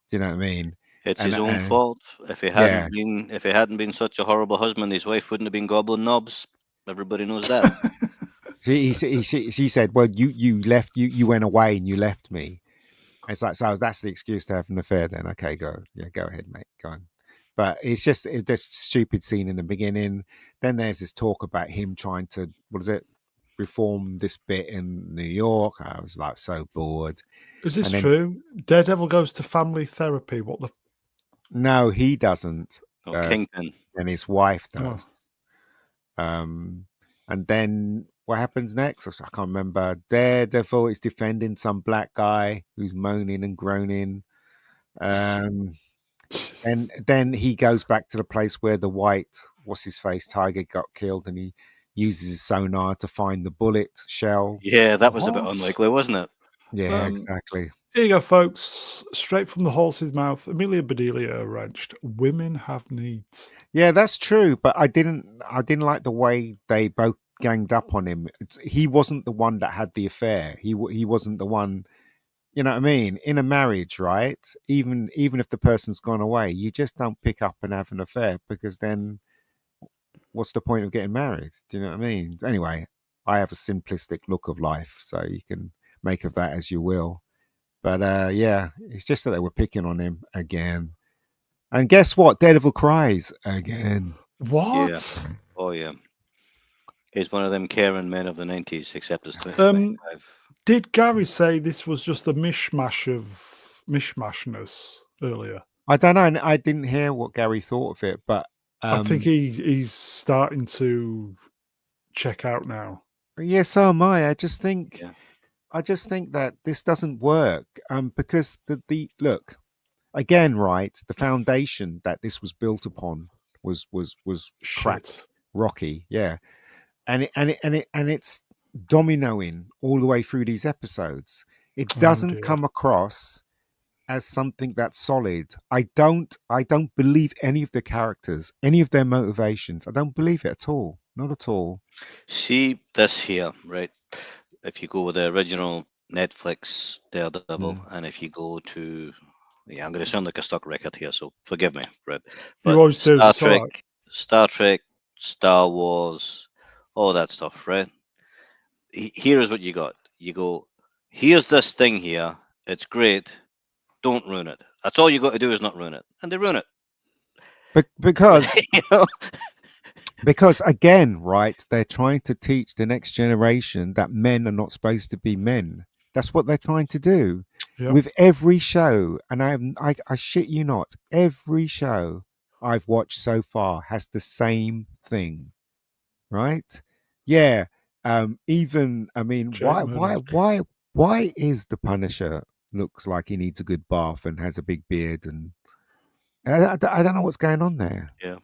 Do you know what I mean? It's his own fault. If he hadn't been such a horrible husband, his wife wouldn't have been gobbling knobs. Everybody knows that. She said, "Well, you left. You went away and you left me." It's like, so that's the excuse to have an affair. Then okay, go ahead, mate, go on. But it's just this stupid scene in the beginning. Then there's this talk about him trying to reform this bit in New York. I was like so bored. Is this true? Daredevil goes to family therapy. What the? No, he doesn't. Kingpin. And his wife does. And then what happens next? I can't remember. Daredevil is defending some black guy who's moaning and groaning. And then he goes back to the place where the white, tiger got killed, and he uses his sonar to find the bullet shell. Yeah, that was a bit unlikely, wasn't it? Yeah, exactly. Here you go, folks. Straight from the horse's mouth. Amelia Bedelia wrenched. Women have needs. Yeah, that's true. But I didn't like the way they both ganged up on him. He wasn't the one that had the affair. He wasn't the one. You know what I mean? In a marriage, right? Even if the person's gone away, you just don't pick up and have an affair, because then what's the point of getting married? Do you know what I mean? Anyway, I have a simplistic look of life, so you can make of that as you will. But yeah, it's just that they were picking on him again. And guess what? Daredevil cries again. What? Oh yeah. He's one of them caring men of the 90s, except it's 2025. Did Gary say this was just a mishmash of mishmashness earlier? I don't know. I didn't hear what Gary thought of it, but I think he's starting to check out now. yeah, so am I. I just think Yeah. that this doesn't work. Because the look again, right? The foundation that this was built upon was cracked, Shit. rocky, yeah, and it's dominoing all the way through these episodes. It doesn't dear. come across as something that's solid. I don't believe any of the characters, any of their motivations. I don't believe it at all. Not at all. See this here, right? If you go with the original Netflix Daredevil, and if you go to, I'm going to sound like a stuck record here, so forgive me, right? But You always do. Star It's all Trek, right. Star Trek, Star Wars, all that stuff, right? Here is what you got. You go, here's this thing here. It's great. Don't ruin it. That's all you got to do is not ruin it, and they ruin it. Because You know? because again, right, they're trying to teach the next generation that men are not supposed to be men. That's what they're trying to do Yep. with every show. And I shit you not, every show I've watched so far has the same thing, right? Yeah. Even I mean, Jake Murdoch. why is the Punisher looks like he needs a good bath and has a big beard, and I don't know what's going on there. Yeah.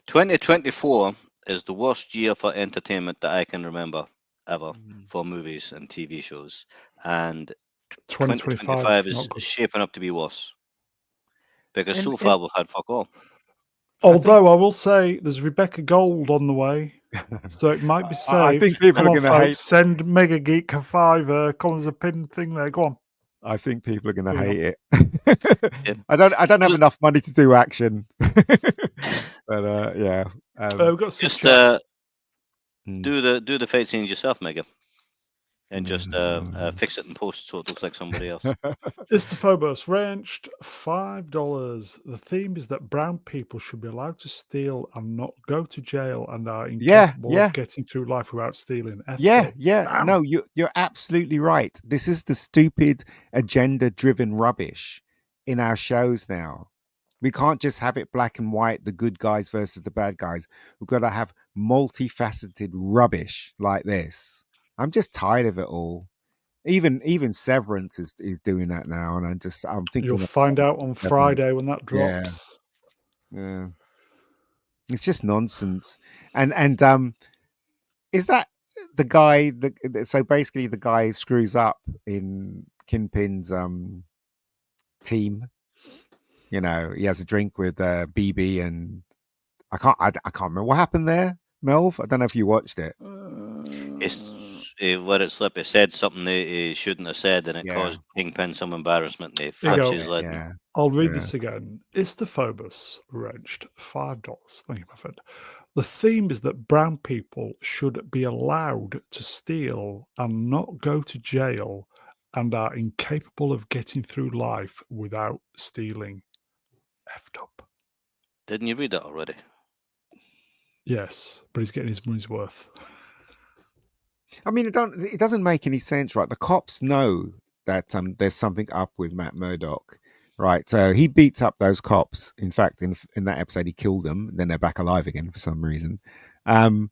2024 is the worst year for entertainment that I can remember ever for movies and TV shows, and 2025 is not good. shaping up to be worse because And- so far we've had fuck all. Although I will say there's Rebecca Gold on the way, so it might be saved. I think people Come are on, going to folks, hate. send Mega Geek a $5. Colin's a pin thing there. Go on. I think people are going to Yeah. hate it. I don't have enough money to do action, but yeah. We've got some Just chat. do the fight scenes yourself, Mega, and just fix it in post so it looks like somebody else. Istophobos wrenched $5. The theme is that brown people should be allowed to steal and not go to jail and are incapable of getting through life without stealing. Yeah. Bam. No, you're absolutely right. This is the stupid agenda-driven rubbish in our shows now. We can't just have it black and white, the good guys versus the bad guys. We've got to have multifaceted rubbish like this. I'm just tired of it all. Even Severance is doing that now, and I'm thinking You'll find out on Friday when that drops. Yeah. It's just nonsense. And is that the guy so basically the guy screws up in Kingpin's team? You know, he has a drink with BB, and I can't remember what happened there, Melv. I don't know if you watched it. It's let it slip. He said something he shouldn't have said, and it caused Kingpin some embarrassment. He flips his lid. I'll read this again. Istophobos wrenched $5. Thank you, my friend. The theme is that brown people should be allowed to steal and not go to jail and are incapable of getting through life without stealing. Effed up. Didn't you read that already? Yes, but he's getting his money's worth. I mean, it doesn't make any sense, right? The cops know that there's something up with Matt Murdock, right? So he beats up those cops. In fact, in that episode, he killed them. Then they're back alive again for some reason. And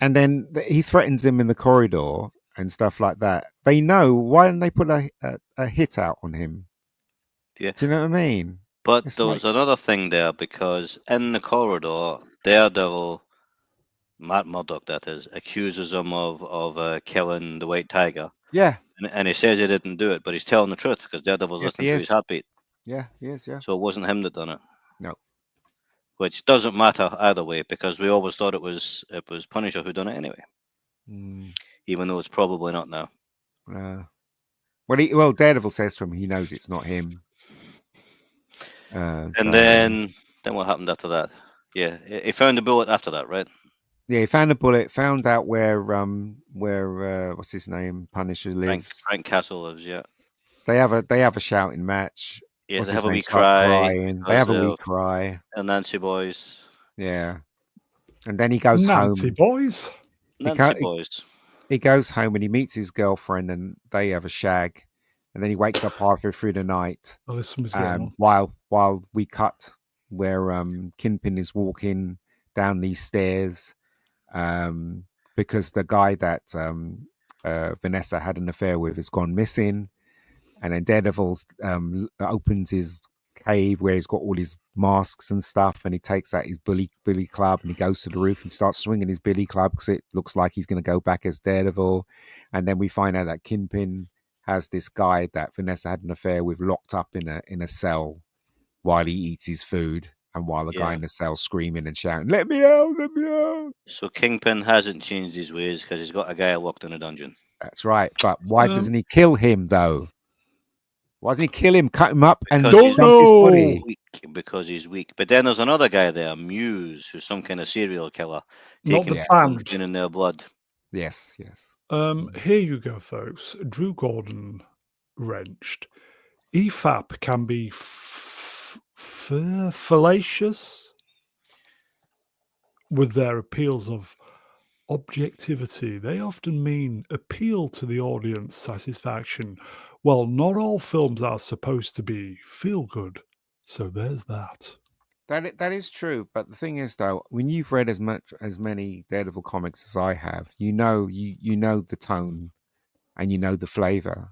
then he threatens him in the corridor and stuff like that. They know. Why don't they put a hit out on him? Yeah. Do you know what I mean? But there was another thing there, because in the corridor, Daredevil, Matt Murdock, that is, accuses him of killing the White Tiger. Yeah. And he says he didn't do it, but he's telling the truth because Daredevil's listening to his heartbeat. Yeah, he is, yeah. So it wasn't him that done it. No. which doesn't matter either way because we always thought it was Punisher who done it anyway, even though it's probably not now. Well, Daredevil says to him he knows it's not him. And then what happened after that? Yeah, he found the bullet after that, right? Yeah, he found a bullet. Found out where what's his name, Punisher lives. Frank Castle lives. Yeah. They have a shouting match. Yeah, What's they his have a name? wee Start cry. crying. They have a wee cry. And Nancy boys. Yeah, and then he goes Nancy home. boys. Nancy boys. He goes home and he meets his girlfriend, and they have a shag. And then he wakes up halfway through the night. Oh, this was going on. While we cut where Kingpin is walking down these stairs, because the guy that Vanessa had an affair with has gone missing, and then Daredevil opens his cave where he's got all his masks and stuff, and he takes out his billy club and he goes to the roof and starts swinging his billy club because it looks like he's going to go back as Daredevil. And then we find out that Kingpin has this guy that Vanessa had an affair with locked up in a cell while he eats his food, and while the guy in the cell screaming and shouting, "Let me out! Let me out!" So Kingpin hasn't changed his ways because he's got a guy locked in a dungeon. That's right. But why doesn't he kill him though? Why doesn't he kill him, cut him up, and dump his body? Because he's weak. But then there's another guy there, Muse, who's some kind of serial killer, taking in their blood. Yes. Here you go, folks. Drew Gordon wrenched. EFAP can be fallacious with their appeals of objectivity. They often mean appeal to the audience satisfaction. Well, not all films are supposed to be feel good. So there's that. That is true, but the thing is, though, when you've read as many Daredevil comics as I have, you know the tone, and you know the flavor.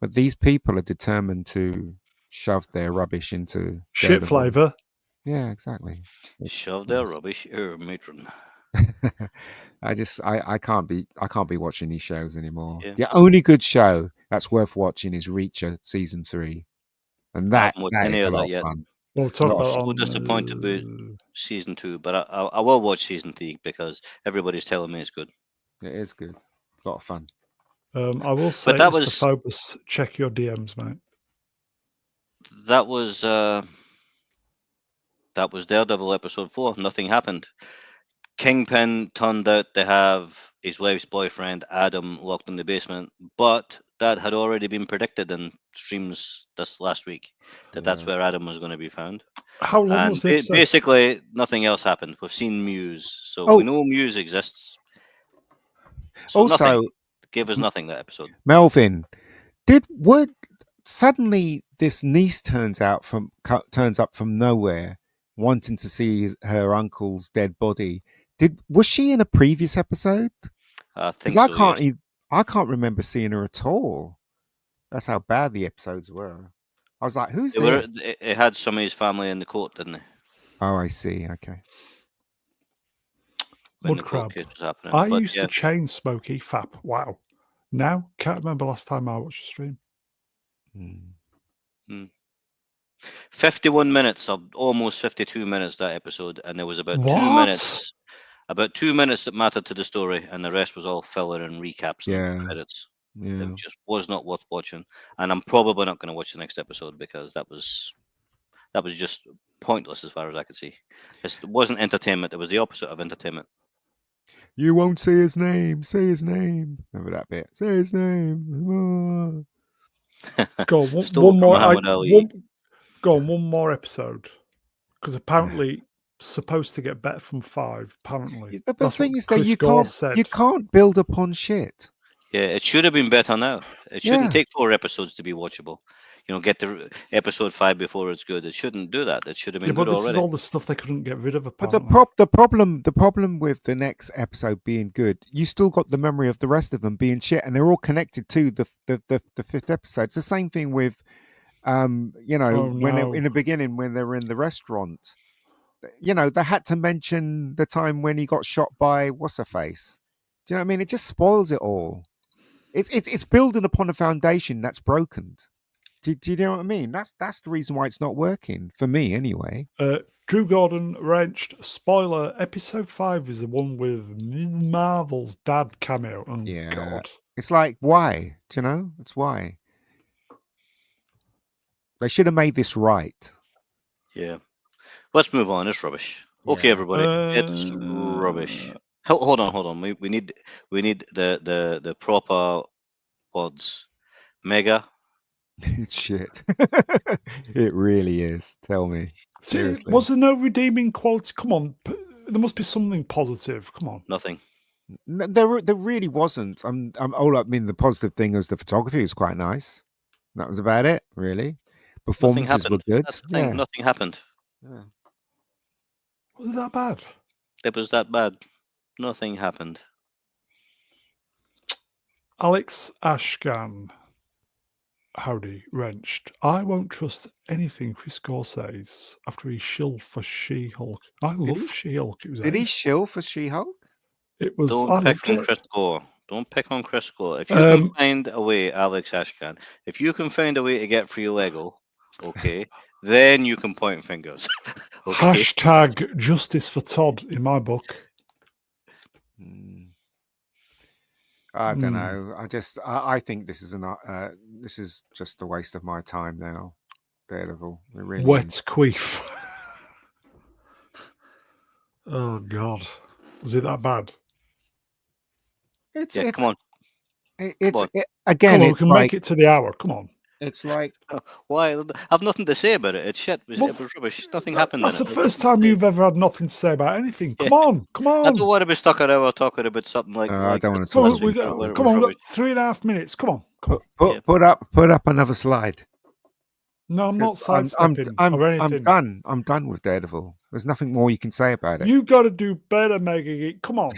But these people are determined to shove their rubbish into shit Daredevil. flavor. Yeah, exactly. Shove their rubbish, matron. I can't be watching these shows anymore. Yeah. The only good show that's worth watching is Reacher season 3, and that is a lot of fun. We'll talk about so disappointed with season 2, but I will watch season 3 because everybody's telling me it's good. It is good. A lot of fun. I will say, but that Mr. was Phobos, check your DMs, mate. That was Daredevil episode 4. Nothing happened. Kingpin turned out to have his wife's boyfriend Adam locked in the basement, but that had already been predicted in streams this last week that's where Adam was going to be found. How long was it? Basically, nothing else happened. We've seen Muse, so we know Muse exists. So also, nothing. Gave us nothing that episode. Melvin, suddenly this niece turns up from nowhere, wanting to see her uncle's dead body. Was she in a previous episode? I think so. I can't remember seeing her at all. That's how bad the episodes were. I was like, "Who's this?" It had some of his family in the court, didn't it? Oh, I see. Okay. Wood crab. I used to chain smoke EFAP. Wow. Now can't remember last time I watched a stream. 51 minutes, or almost 52 minutes that episode, and there was about 2 minutes. About 2 minutes that mattered to the story, and the rest was all filler and recaps and credits. Yeah. It just was not worth watching, and I'm probably not going to watch the next episode because that was just pointless as far as I could see. It wasn't entertainment; it was the opposite of entertainment. You won't say his name. Say his name. Remember that bit? Say his name. Go on, one more. Go on, one more episode, because apparently supposed to get better from 5. Apparently, but the thing is that you can't build upon shit. Yeah, it should have been better now. It shouldn't take 4 episodes to be watchable. Get to episode 5 before it's good. It shouldn't do that. It should have been good already. This is all the stuff they couldn't get rid of. Apparently. But the problem with the next episode being good, you still got the memory of the rest of them being shit, and they're all connected to the 5th episode. It's the same thing with, when in the beginning when they were in the restaurant, they had to mention the time when he got shot by what's her face. Do you know what I mean? It just spoils it all. It's building upon a foundation that's broken. Do you know what I mean? That's the reason why it's not working for me, anyway. Drew Gordon wrenched. Spoiler: Episode 5 is the one with Marvel's dad cameo. Oh Yeah. God! It's like, why? Do you know? It's why. They should have made this right. Yeah. Let's move on. It's rubbish. Okay, Yeah. everybody. It's rubbish. Hold on. We need the proper words. Mega. It's shit. It really is. Tell me. Seriously. Was there no redeeming quality? Come on, there must be something positive. Come on. Nothing. No, there really wasn't. I mean, the positive thing was the photography was quite nice. That was about it, really. Nothing Performances were happened. good. That's the thing. Yeah. Nothing happened. Yeah. Was it that bad? It was that bad. Nothing happened. Alex Ashkan. Howdy, wrenched. I won't trust anything Chris Gore says after he shilled for She-Hulk. I love he? She-Hulk. It was Did he ace. shill for She-Hulk? It was. Don't I pick loved on it. Chris Gore. Don't pick on Chris Gore. If you can Um, find a way, Alex Ashkan, if you can find a way to get free Lego, okay, then you can point fingers. Okay. Hashtag justice for Todd in my book. I don't Hmm. know. I think this is just a waste of my time now. Daredevil. It really is. Wet queef. Oh God, was it that bad? It's Yeah, it's come on. it's on. again. Come on, we It's can like make it to the hour. Come on. it's like Why? I've nothing to say about it. It's shit. Well, It was rubbish. Nothing happened. That's in the it. first time you've ever had nothing to say about anything. Come Yeah. on, come I on. don't want to be stuck an hour talking about something like. I don't want to Come talk on, we about got, it. come on, we've rubbish. got 3.5 minutes. Come on, come on. Put up another slide. No, I'm not 'Cause I'm sidestepping I'm or I'm anything. done. I'm done with Daredevil. There's nothing more you can say about it. You got to do better, Mega Geek. Come on.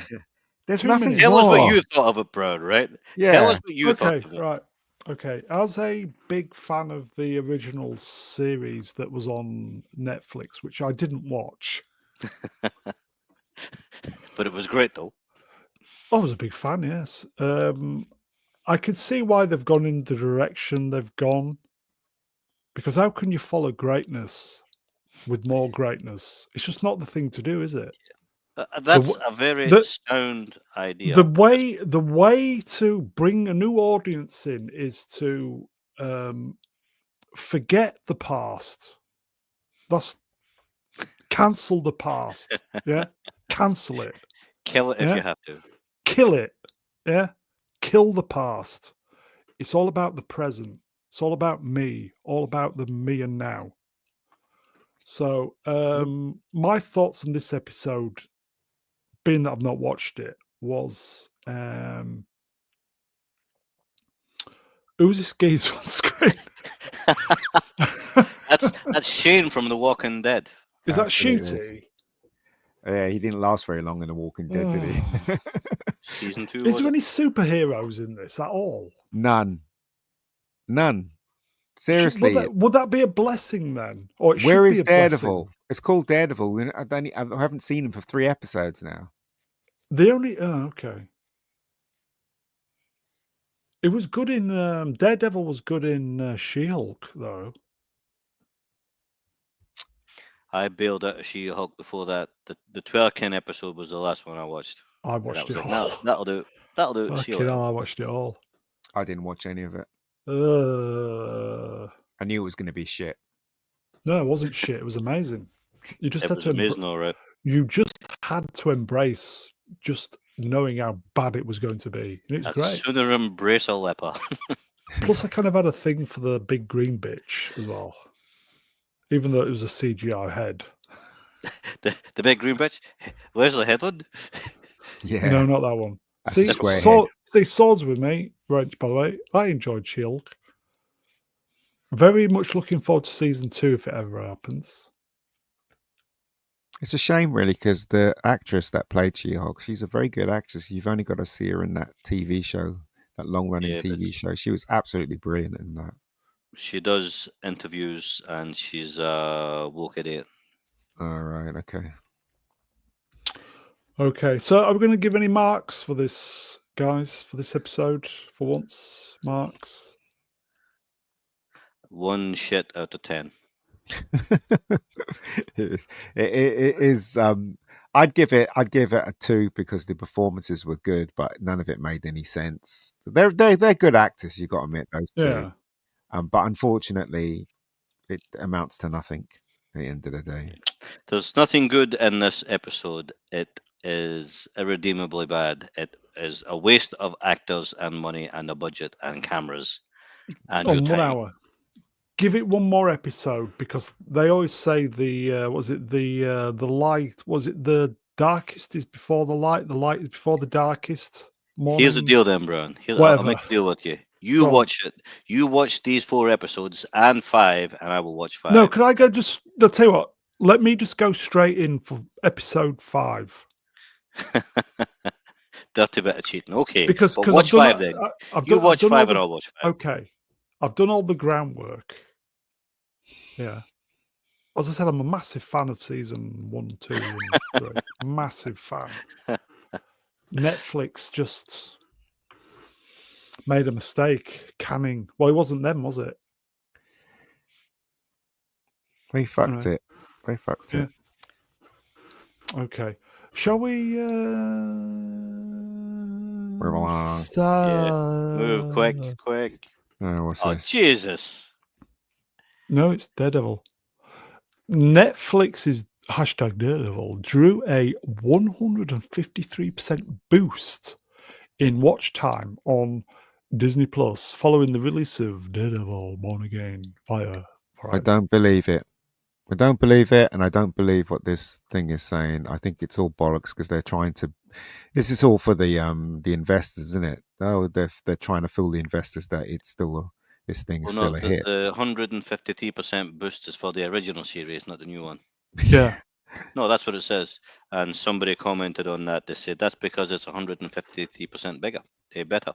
There's 2 nothing minutes. Tell us what more. you thought of it, Brad. Right? Yeah. Tell us what you thought Okay, of it. right. Okay. As a big fan of the original series that was on Netflix, which I didn't watch, But it was great though. I was a big fan, yes. I could see why they've gone in the direction they've gone. Because how can you follow greatness with more greatness? It's just not the thing to do, is it? That's w- a very the- sound idea. The way to bring a new audience in is to forget the past. That's cancel the past. Yeah, cancel it. Kill it if Yeah? you have to. Kill it. Yeah, kill the past. It's all about the present. It's all about me. All about the me and now. So, my thoughts on this episode, being that I've not watched it, was who's this geezer on screen? That's Shane from The Walking Dead. Is that Absolutely. Shooty? Yeah, he didn't last very long in The Walking Dead, did he? Season 2. Is Was there it? any superheroes in this at all? None. Seriously. Would that be a blessing then? Or it Where should is be a blessing? Daredevil? It's called Daredevil. I haven't seen him for 3 episodes now. The only okay. It was good in Daredevil was good in She-Hulk though. I bailed out of She-Hulk before that. The Twerkin episode was the last one I watched. I And watched that was it like, no, all. that'll do. That'll do. See you Fucking later. hell, I watched it all. I didn't watch any of it. I knew it was going to be shit. No, it wasn't shit. It was amazing. You just It had was to amazing, all right. you just had to embrace just knowing how bad it was going to be. And it was I'd great. sooner embrace a leper. Plus, I kind of had a thing for the big green bitch as well, even though it was a CGI head. the big green bitch. Where's the headland? Yeah. No, not that one. That's a See, square head. see, swords with me, Wrench, by the way. I enjoyed She-Hulk. Very much looking forward to season 2 if it ever happens. It's a shame, really, because the actress that played She-Hulk, she's a very good actress. You've only got to see her in that TV show, that long-running Yeah, but TV show. She was absolutely brilliant in that. she does interviews and she's a woke idiot. All right, okay. Okay, so are we going to give any marks for this, guys, for this episode for once? Marks? 1 shit out of 10. It is. It is. I'd give it a 2 because the performances were good, but none of it made any sense. They're good actors. You got to admit those two. Yeah. But unfortunately, it amounts to nothing at the end of the day. There's nothing good in this episode. It is irredeemably bad. It is a waste of actors and money and a budget and cameras and your On 1 time. hour. Give it one more episode because they always say the light, was it the darkest is before the light is before the darkest. Here's the Morning, deal then, Brian. I'll whatever. make a deal with you. You Go on. watch it. You watch these 4 episodes and 5, and I will watch 5. No, can I go just, I'll tell you what, let me just go straight in for episode 5. Dirty bit of cheating. Okay, Because but I've watch done, 5 then. I've You done, watch I've done all 5 and the, I'll watch 5. okay. I've done all the groundwork. Yeah. As I said, I'm a massive fan of season 1, 2, and 3. Massive fan. Netflix just made a mistake canning. Well, it wasn't them, was it? They fucked Right. it. They fucked it. Okay. Shall we Move along. Move quick. What's Oh, this? Jesus. No, it's Daredevil. Netflix's hashtag Daredevil drew a 153% boost in watch time on Disney Plus following the release of Daredevil Born Again via I Variety. don't believe it. I don't believe it, and I don't believe what this thing is saying. I think it's all bollocks because they're trying to. This is all for the investors, isn't it? Oh, they're trying to fool the investors that it's still this thing is Well, still no, a hit. the 153% boost is for the original series, not the new one. Yeah. No, that's what it says. And somebody commented on that. They said that's because it's 153% bigger. Better.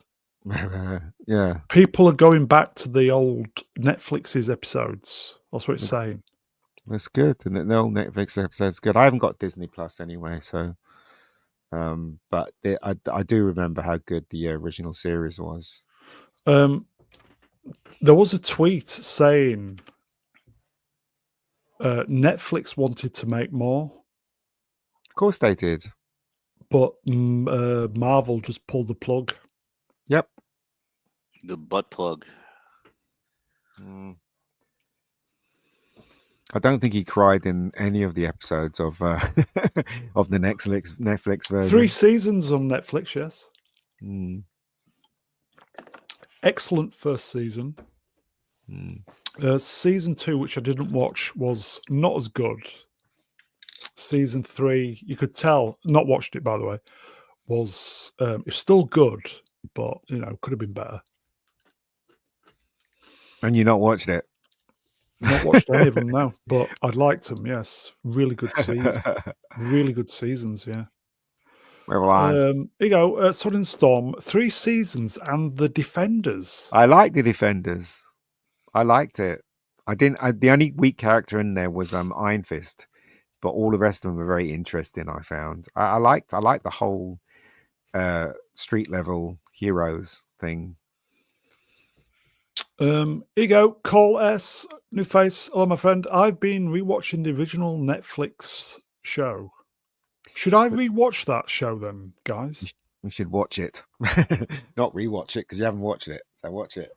Yeah, People are going back to the old Netflix's episodes. That's what it's saying. that's good. And the old Netflix episode's good. I haven't got Disney Plus anyway, so. But I do remember how good the original series was. There was a tweet saying Netflix wanted to make more, Of course they did. but Marvel just pulled the plug. Yep. The butt plug. I don't think he cried in any of the episodes of of the Netflix version. 3 seasons on Netflix, yes. Mm. Excellent first season. Season 2, which I didn't watch, was not as good. Season 3, you could tell, not watched it by the way, was it's still good, but could have been better. And you not watched it? Not watched any of them, no, but I'd liked them. Yes, really good seasons. Really good seasons, yeah. Here you go, Sudden Storm, 3 seasons, and The Defenders. I like The Defenders. I liked it. The only weak character in there was Iron Fist, but all the rest of them were very interesting. I found. I liked the whole street level heroes thing. Here you go, Call S, new face. Hello, my friend. I've been rewatching the original Netflix show. Should I rewatch that show then, guys? We should watch it, not rewatch it because you haven't watched it. So watch it.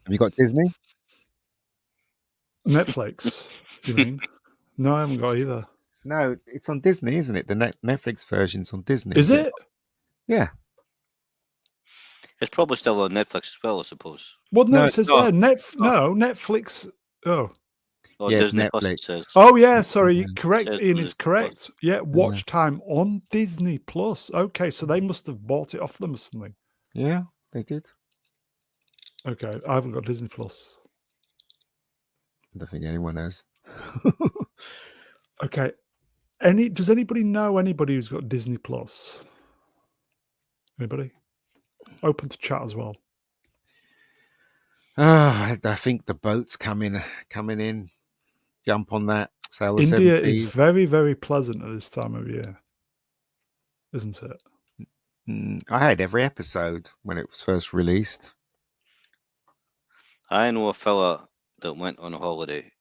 Have you got Disney? Netflix, you mean? No, I haven't got either. No, it's on Disney, isn't it? The Netflix version's on Disney. Is it? Yeah. It's probably still on Netflix as well, I suppose. Well, no, No, it says it's not. there. No, Netflix. Oh. Or Yes, Disney Plus, it Netflix. says. Oh, yeah, sorry. Yeah. Correct. Says Ian Disney is correct. Plus. Yeah, watch time on Disney Plus. Okay, so they must have bought it off them or something. Yeah, they did. Okay, I haven't got Disney Plus. I don't think anyone has. Okay. Does anybody know anybody who's got Disney Plus? Anybody? Open to chat as well. I think the boat's coming in. Jump on that. Sail the India seven is seas. very, very pleasant at this time of year, isn't it? I had every episode when it was first released. I know a fella that went on a holiday,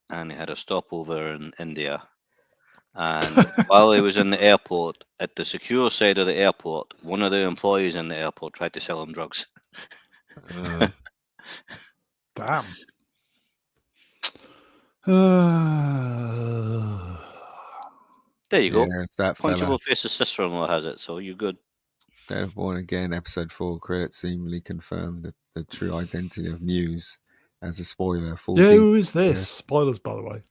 and he had a stopover in India. And while he was in the airport, at the secure side of the airport, one of the employees in the airport tried to sell him drugs. Damn. There you go. Yeah, it's that fella. Punchable Face's sister-in-law has it, so you're good. Dead Born Again, episode 4 credits seemingly confirmed the true identity of Muse as a spoiler. Yeah, who is this? Spoilers, by the way.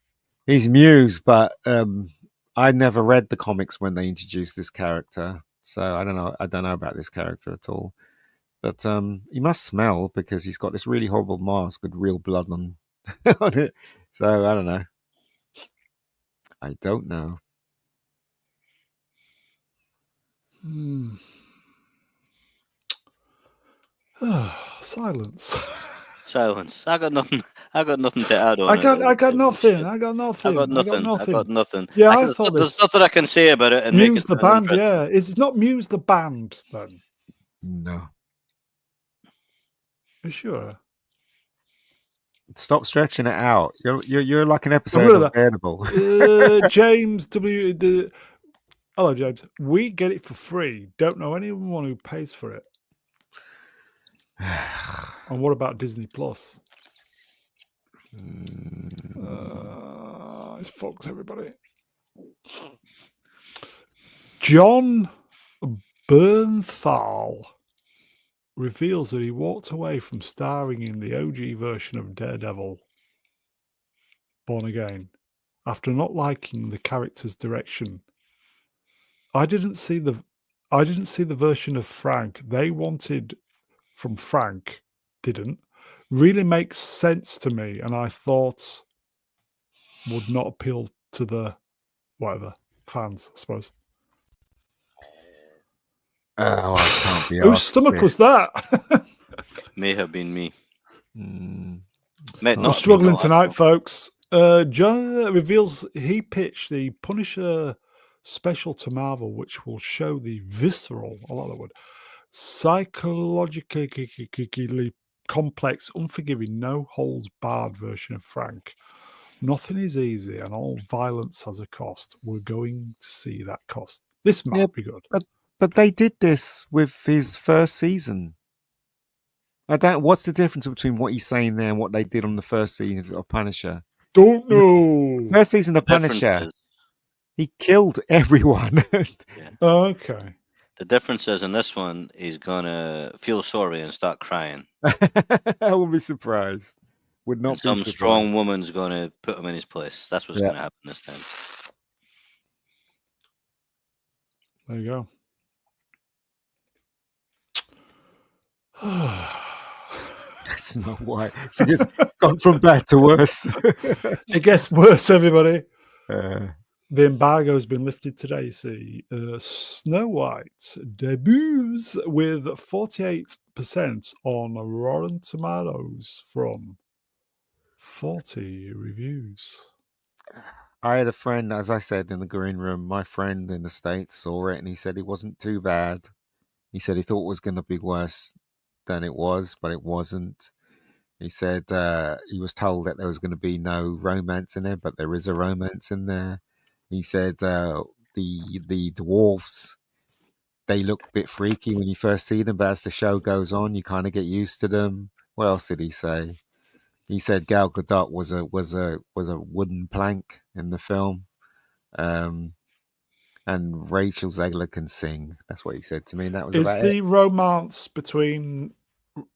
He's Muse, but I never read the comics when they introduced this character, so I don't know. I don't know about this character at all. But he must smell because he's got this really horrible mask with real blood on on it. So I don't know. I don't know. Silence. Silence. I got nothing. I got nothing to add on. I got nothing. Shit. I got nothing. I got nothing. Yeah, I thought there's this. nothing I can say about it. And make Muse it the sound band, interesting. yeah. It's not Muse the band then. No. Are you sure? Stop stretching it out. You're like an episode of Daredevil. James W. Hello, James. We get it for free. Don't know anyone who pays for it. And what about Disney Plus? It's fucked, everybody. John Bernthal reveals that he walked away from starring in the OG version of Daredevil, Born Again, after not liking the character's direction. I didn't see the version of Frank they wanted from Frank. Didn't really make sense to me, and I thought would not appeal to the fans, I suppose. Oh, I can't be Whose stomach was that? May have been me. I'm struggling tonight, folks. John reveals he pitched the Punisher special to Marvel, which will show the visceral, I like that word, psychologically complex, unforgiving, no-holds-barred version of Frank. Nothing is easy, and all violence has a cost. We're going to see that cost. This might be good. But they did this with his first season. What's the difference between what he's saying there and what they did on the first season of Punisher? Don't know. First season of Punisher, he killed everyone. Okay. The difference is in this one, he's gonna feel sorry and start crying. I wouldn't be surprised. Would not. And some strong woman's gonna put him in his place. That's what's gonna happen this time. There you go. That's not why. So it's gone from bad to worse. It gets worse, everybody. The embargo has been lifted today, you see. Snow White debuts with 48% on Rotten Tomatoes from 40 reviews. I had a friend, as I said, in the green room. My friend in the States saw it, and he said it wasn't too bad. He said he thought it was going to be worse than it was, but it wasn't. He said he was told that there was going to be no romance in it, but there is a romance in there. He said the dwarves, they look a bit freaky when you first see them, but as the show goes on, you kind of get used to them. What else did he say? He said Gal Gadot was a wooden plank in the film, and Rachel Zegler can sing. That's what he said to me. And that was about it. Is the romance between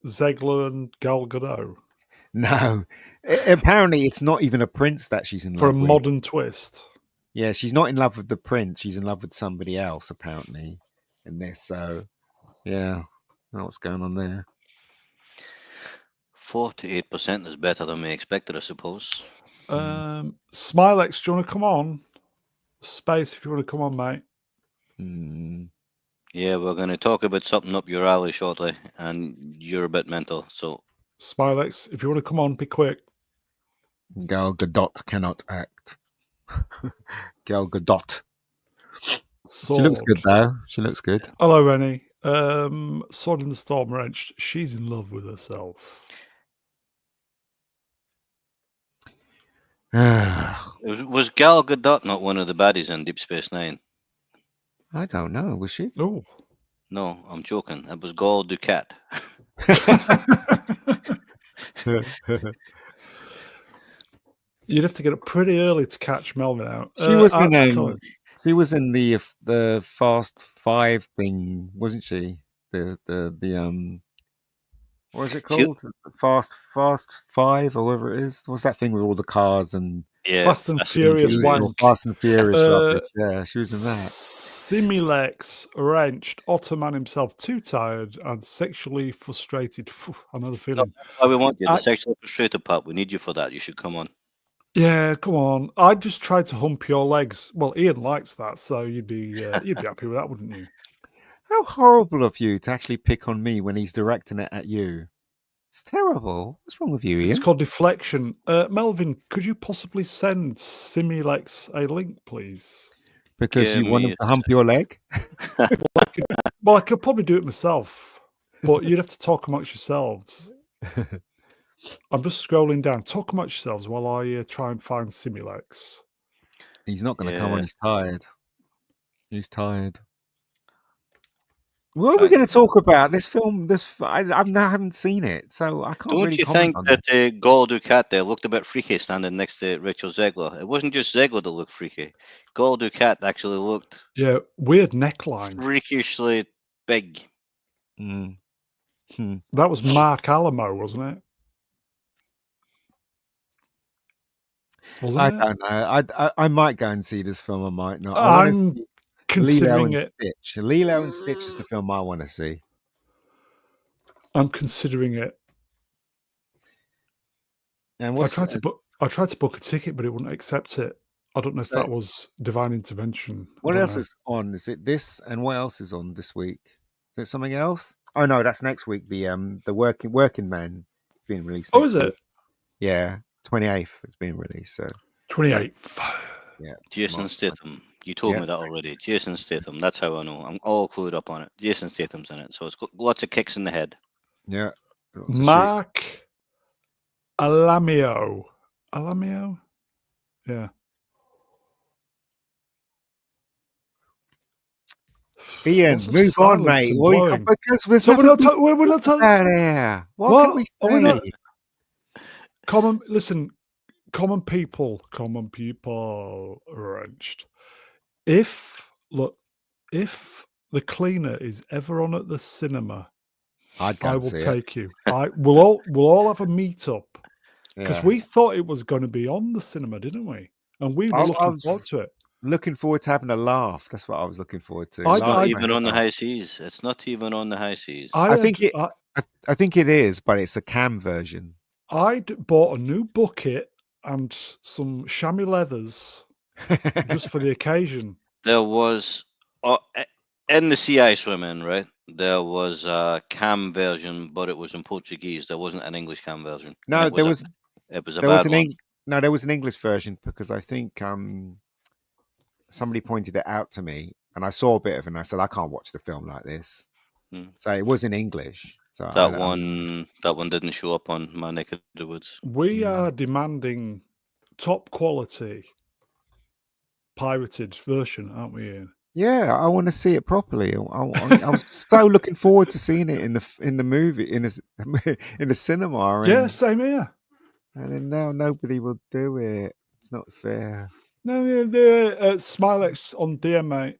Zegler and Gal Gadot? No, apparently it's not even a prince that she's in love with. For a modern twist. Yeah, she's not in love with the prince. She's in love with somebody else, apparently, in this. So, yeah, I don't know what's going on there. 48% is better than we expected, I suppose. Smilex, do you want to come on? Space, if you want to come on, mate. Yeah, we're going to talk about something up your alley shortly, and you're a bit mental, so... Smilex, if you want to come on, be quick. Gal Gadot cannot act. Gal Gadot. Sword. She looks good, though. She looks good. Hello, Rennie. Sword in the Storm Wrench. She's in love with herself. I Was Gal Gadot not one of the baddies in Deep Space Nine? don't know. Was she? Oh. No, I'm joking. It was Gul Dukat. You'd have to get up pretty early to catch Melvin out. She was in Archie Collins. she was in the Fast Five thing, wasn't she? The what is it She- called? Fast Five or whatever it is. What's that thing with all the cars and Yeah, Fast and Furious wank. Fast and Furious Uh, rubbish? Yeah, she was in that. Similex wrenched Ottoman himself too tired and sexually frustrated. Phew, another feeling. Why we want you, the I- sexually frustrated part. We need you for that. You should come on. Yeah, come on. I just tried to hump your legs. Well, Ian likes that, so you'd be happy with that, wouldn't you? How horrible of you to actually pick on me when he's directing it at you. It's terrible. What's wrong with you, It's Ian? called deflection. Melvin, could you possibly send Similex a link, please? Because Give you want me him to hump your leg? Well, I could probably do it myself, but you'd have to talk amongst yourselves. I'm just scrolling down. Talk amongst yourselves while I try and find Similex. He's not going to come on. Yeah. He's tired. He's tired. What are we going to talk about? This film, I haven't seen it, so I can't Don't really you comment think on that it. Gul Dukat there looked a bit freaky standing next to Rachel Zegler? It wasn't just Zegler that looked freaky. Gul Dukat actually looked Yeah, weird neckline. freakishly big. Mm. Hmm. That was Mark Alamo, wasn't it? Wasn't I it? don't know. I might go and see this film. I might not. I want to I'm see Lilo considering and it. Stitch. Lilo and Stitch is the film I want to see. I'm considering it. And I tried to book a ticket, but it wouldn't accept it. I don't know if So- that was divine intervention. I what don't else know. is on? Is it this? And what else is on this week? Is it something else? Oh no, that's next week. The Working Man being released. Oh, next is it? week. Yeah, 28th. It's being released. So 28th. Jason March. Statham. You told Yeah. me that already. Jason Statham. That's how I know. I'm all clued up on it. Jason Statham's in it, so it's got lots of kicks in the head. Yeah. lots of shit. Mark Alamio. Alamio? Yeah. Ian, Lots of move on, silence mate. and Well, blowing. because there's So we're nothing not, we're not talking. out here. What What? can we Are we say? not? Common people wrenched. If the cleaner is ever on at the cinema, I'd go I and will see take you. We'll all have a meet up because Yeah. we thought it was going to be on the cinema, didn't we? And we were I looking was forward to it. looking forward to having a laugh. That's what I was looking forward to. I- It's not I- even on the high seas. It's not even on the high seas. I think it is, but it's a cam version. I'd bought a new bucket and some chamois leathers just for the occasion. There was in the sea I swim in, right? There was a cam version, but it was in Portuguese. There wasn't an English cam version. No, And there was it was a there was bad an one. there was an English version because I think somebody pointed it out to me and I saw a bit of it and I said I can't watch the film like this. Hmm. So it was in English. So That one didn't show up on my neck of the woods. We are demanding top quality pirated version, aren't we, Ian? Yeah, I want to see it properly. I was so looking forward to seeing it in the movie in the cinema. Yeah, same here. And then now nobody will do it. It's not fair. No, the Smilex on DM, mate.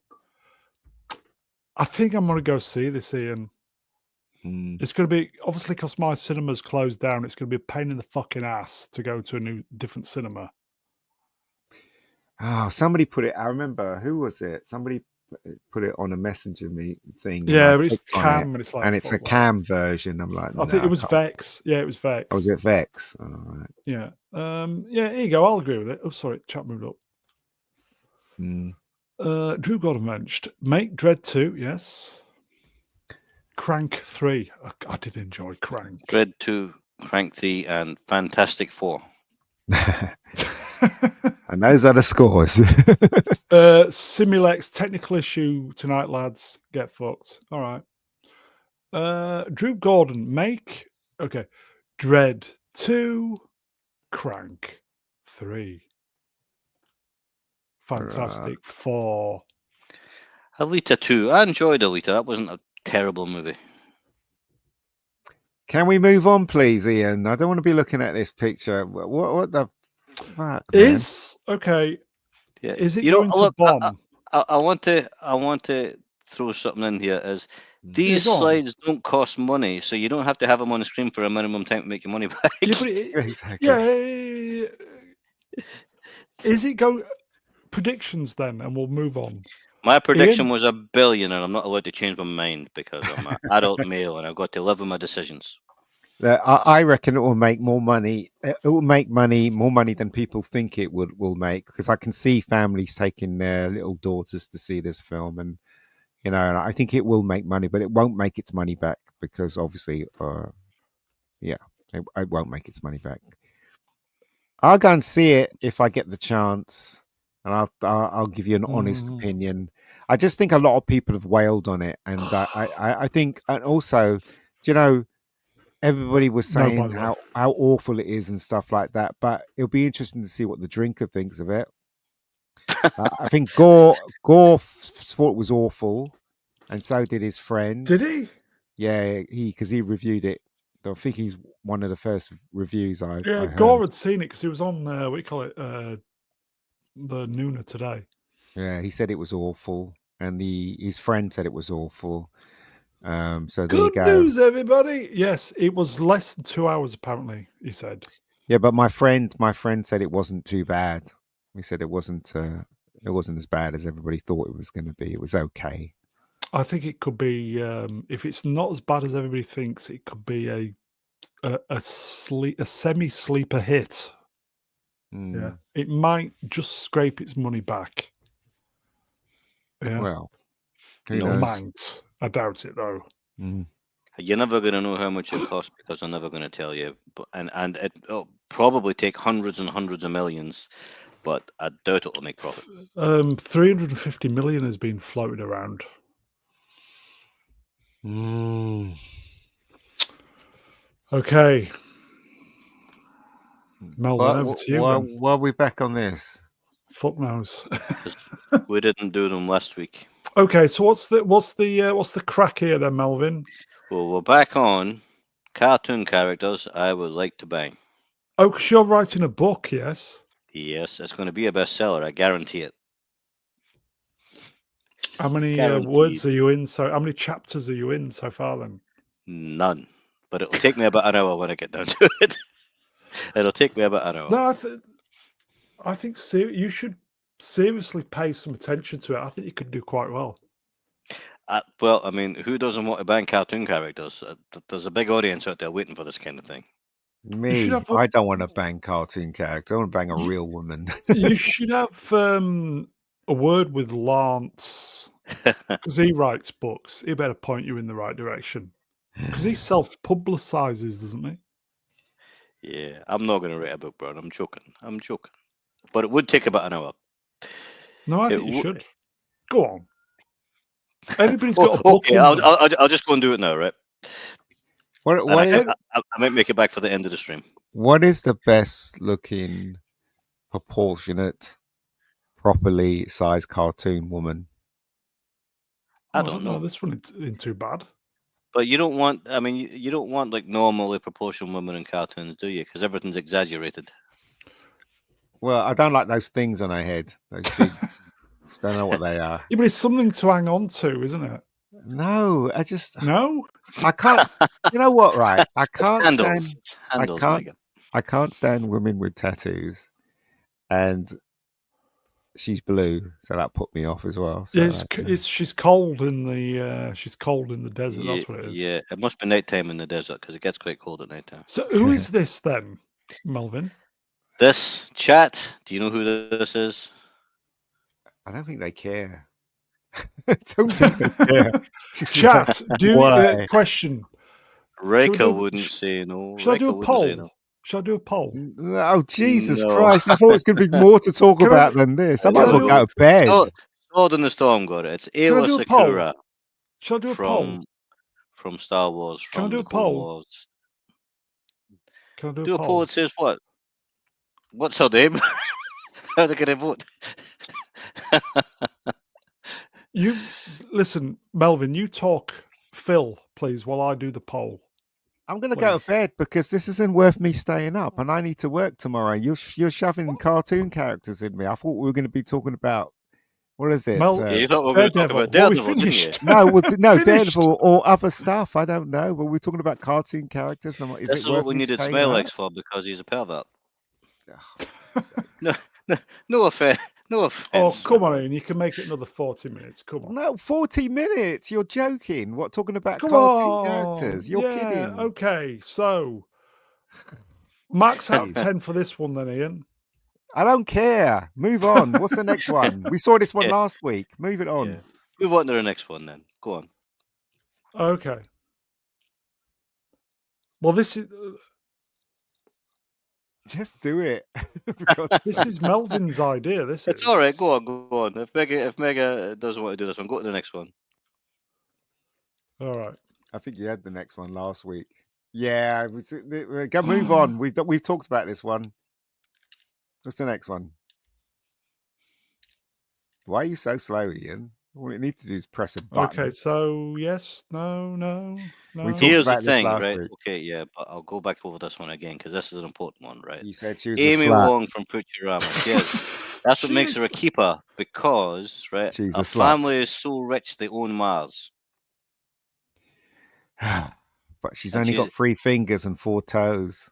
I think I'm going to go see this, Ian. Mm. It's going to be, obviously, because my cinema's closed down, it's going to be a pain in the fucking ass to go to a different cinema. Oh, somebody put it. I remember who was it? Somebody put it on a messenger thing. Yeah, but it's cam, and it's like, and it's a fuck cam version. I'm like, I think no, it was can't. Vex. Yeah, it was Vex. Oh, was it Vex? All right. Yeah. Yeah, here you go. I'll agree with it. Oh, sorry, chat moved up. Mm. Drew Gordon mentioned Make Dread 2, yes. Crank 3. I did enjoy Crank. Dread 2, Crank 3, and Fantastic 4. And those are the scores. Simulex technical issue tonight, lads. Get fucked. All right. Drew Gordon, Dread 2, Crank. 3. Fantastic Four. Alita 2. I enjoyed Alita. That wasn't a terrible movie. Can we move on, please, Ian? I don't want to be looking at this picture. What the fuck, man? Is okay. Yeah. Is it You know, going to look, bomb? I want to throw something in here. Is these go on. slides don't cost money, so you don't have to have them on the screen for a minimum time to make your money back. Yeah, but Exactly. Is it go predictions then, and we'll move on. My prediction Ian? was $1 billion, and I'm not allowed to change my mind because I'm an adult male and I've got to live with my decisions. I reckon it will make more money. It will make more money than people think it will make, because I can see families taking their little daughters to see this film, and I think it will make money, but it won't make its money back because obviously, it won't make its money back. I'll go and see it if I get the chance, and I'll give you an honest opinion. I just think a lot of people have wailed on it, and I think, and also, everybody was saying by the way. how awful it is and stuff like that. But it'll be interesting to see what the drinker thinks of it. I think Gore thought it was awful, and so did his friend. Did he? Yeah, because he reviewed it. I think he's one of the first reviews I heard. Gore had seen it because he was on what do you call it, the Nooner today. Yeah, he said it was awful, and his friend said it was awful. So there Good you go. news, everybody. Yes, it was less than 2 hours. Apparently, he said. Yeah, but my friend said it wasn't too bad. He said it wasn't as bad as everybody thought it was going to be. It was okay. I think it could be, if it's not as bad as everybody thinks, it could be a semi-sleeper hit. Yeah, it might just scrape its money back. Yeah, Well, who No. knows? might. I doubt it though. You're never going to know how much it costs because they're never going to tell you. But and it'll probably take hundreds and hundreds of millions, but I doubt it'll make profit. 350 million has been floated around. Okay. Melvin, over to you. Why are we back on this? Fuck knows. We didn't do them last week. Okay, so what's the crack here then, Melvin? Well, we're back on cartoon characters I would like to bang. Oh, because you're writing a book, yes? Yes, it's going to be a bestseller. I guarantee it. How many Guaranteed. words are you in? So, how many chapters are you in so far then? None. But it'll take me about an hour when I get down to it. It'll take me about an hour. No, I think you should seriously pay some attention to it. I think you could do quite well. Well, I mean, who doesn't want to bang cartoon characters? There's a big audience out there waiting for this kind of thing. Me, I don't want to bang cartoon characters. I want to bang a real woman. You should have a word with Lance, because he writes books. He better point you in the right direction, because he self-publicizes, doesn't he? Yeah, I'm not going to write a book, Brian. I'm joking. But it would take about an hour. No, I think you should. Go on. Everybody's got a book. Okay, I'll just go and do it now, right? I might make it back for the end of the stream. What is the best looking, proportionate, properly sized cartoon woman? I don't know. This one isn't too bad. But you don't want, you don't want like normally proportioned women in cartoons, do you? Because everything's exaggerated. Well, I don't like those things on her head. Those big, don't know what they are. Yeah, but it's something to hang on to, isn't it? No, No? I can't. You know what? Right, I can't Handles, stand. I can't stand women with tattoos, and she's blue, so that put me off as well. So she's cold in the desert. That's what it is. Yeah, it must be nighttime in the desert because it gets quite cold at nighttime. So who is this then, Melvin? This chat. Do you know who this is? I don't think they care. I don't think they care. Chat. Question. Rika wouldn't say no. Should I do a poll? Should I do a poll? Oh, Jesus Christ. I thought it was going to be more to talk about than this. I might as well go to bed. Sword in the Storm got it. It's Awa Sakura. Should I do a poll? From Star Wars. Can I do a poll? Can I do a poll that says what? What's her name? How are they going to vote? You listen, Melvin. You talk, Phil, please, while I do the poll. I'm going to go to Please. bed because this isn't worth me staying up, and I need to work tomorrow. You're shoving cartoon characters in me. I thought we were going to be talking about what is it? Mel, Yeah, you thought we were going to talk Daredevil. about Well, we Daredevil, didn't you? finished. No, no, Finished. Daredevil or other stuff. I don't know, but we're talking about cartoon characters. And is This it is worth what we me needed staying Smilex up? for because he's a pervert. Oh, No offense. No Oh, offense. come on, Smilex. Ian. You can make it another 40 minutes. Come on. no, 40 minutes. You're joking. What, talking about Come cartoon on. characters? You're yeah, kidding. Okay, so max out of Jeez. 10 for this one then, Ian. I don't care. Move on. What's the next one? We saw this one Yeah. last week. Move it on. Yeah. Move on to the next one then. Go on. Okay. Well, this is Just do it. this is Melvin's idea. This It's is all right. Go on. Go on. If Mega doesn't want to do this one, go to the next one. All right. I think you had the next one last week. Yeah, go move on. We've talked about this one. What's the next one? Why are you so slow, Ian? All you need to do is press a button. Okay, so yes, no. We talked Here's the about this thing, last right? week. Okay, yeah, but I'll go back over this one again because this is an important one, right? You said she was a Amy slut. Wong from Futurama. Yes, that's what makes her a Jeez. keeper because, right, She's a her slut. family is so rich they own Mars. But she's And only she's- got 3 fingers and 4 toes.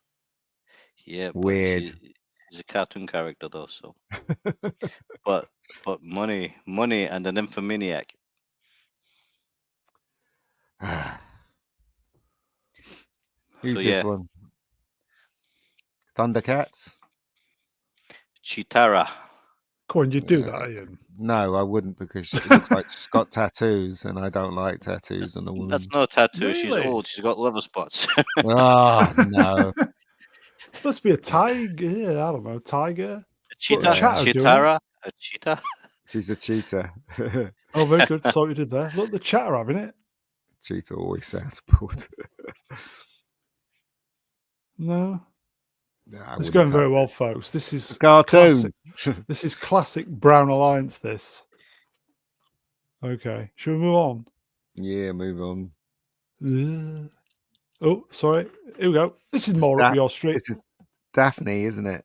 Yeah, but Weird. she's a cartoon character though, so. but money, and an infomaniac. Who's So, this yeah. one? Thundercats? Chitara. Come on, you do that, Ian. No, I wouldn't because it looks like she's got tattoos, and I don't like tattoos on a woman. That's not a tattoo. She's Really? old. She's got liver spots. Oh no! Supposed to be a tiger. Yeah, I don't know, tiger. A cheetah. Look, chat are doing it. Chitara. A cheetah. She's a cheetah. Oh, very good. Saw what you did there. Look, the chat are having it. Cheetah always sounds bored. No, No, I it's wouldn't going touch very it. well, folks. This is Cartoon. classic. This is classic Brown Alliance. This. Okay, should we move on? Yeah, move on. Oh, sorry. Here we go. This is more up your street. This is Daphne, isn't it?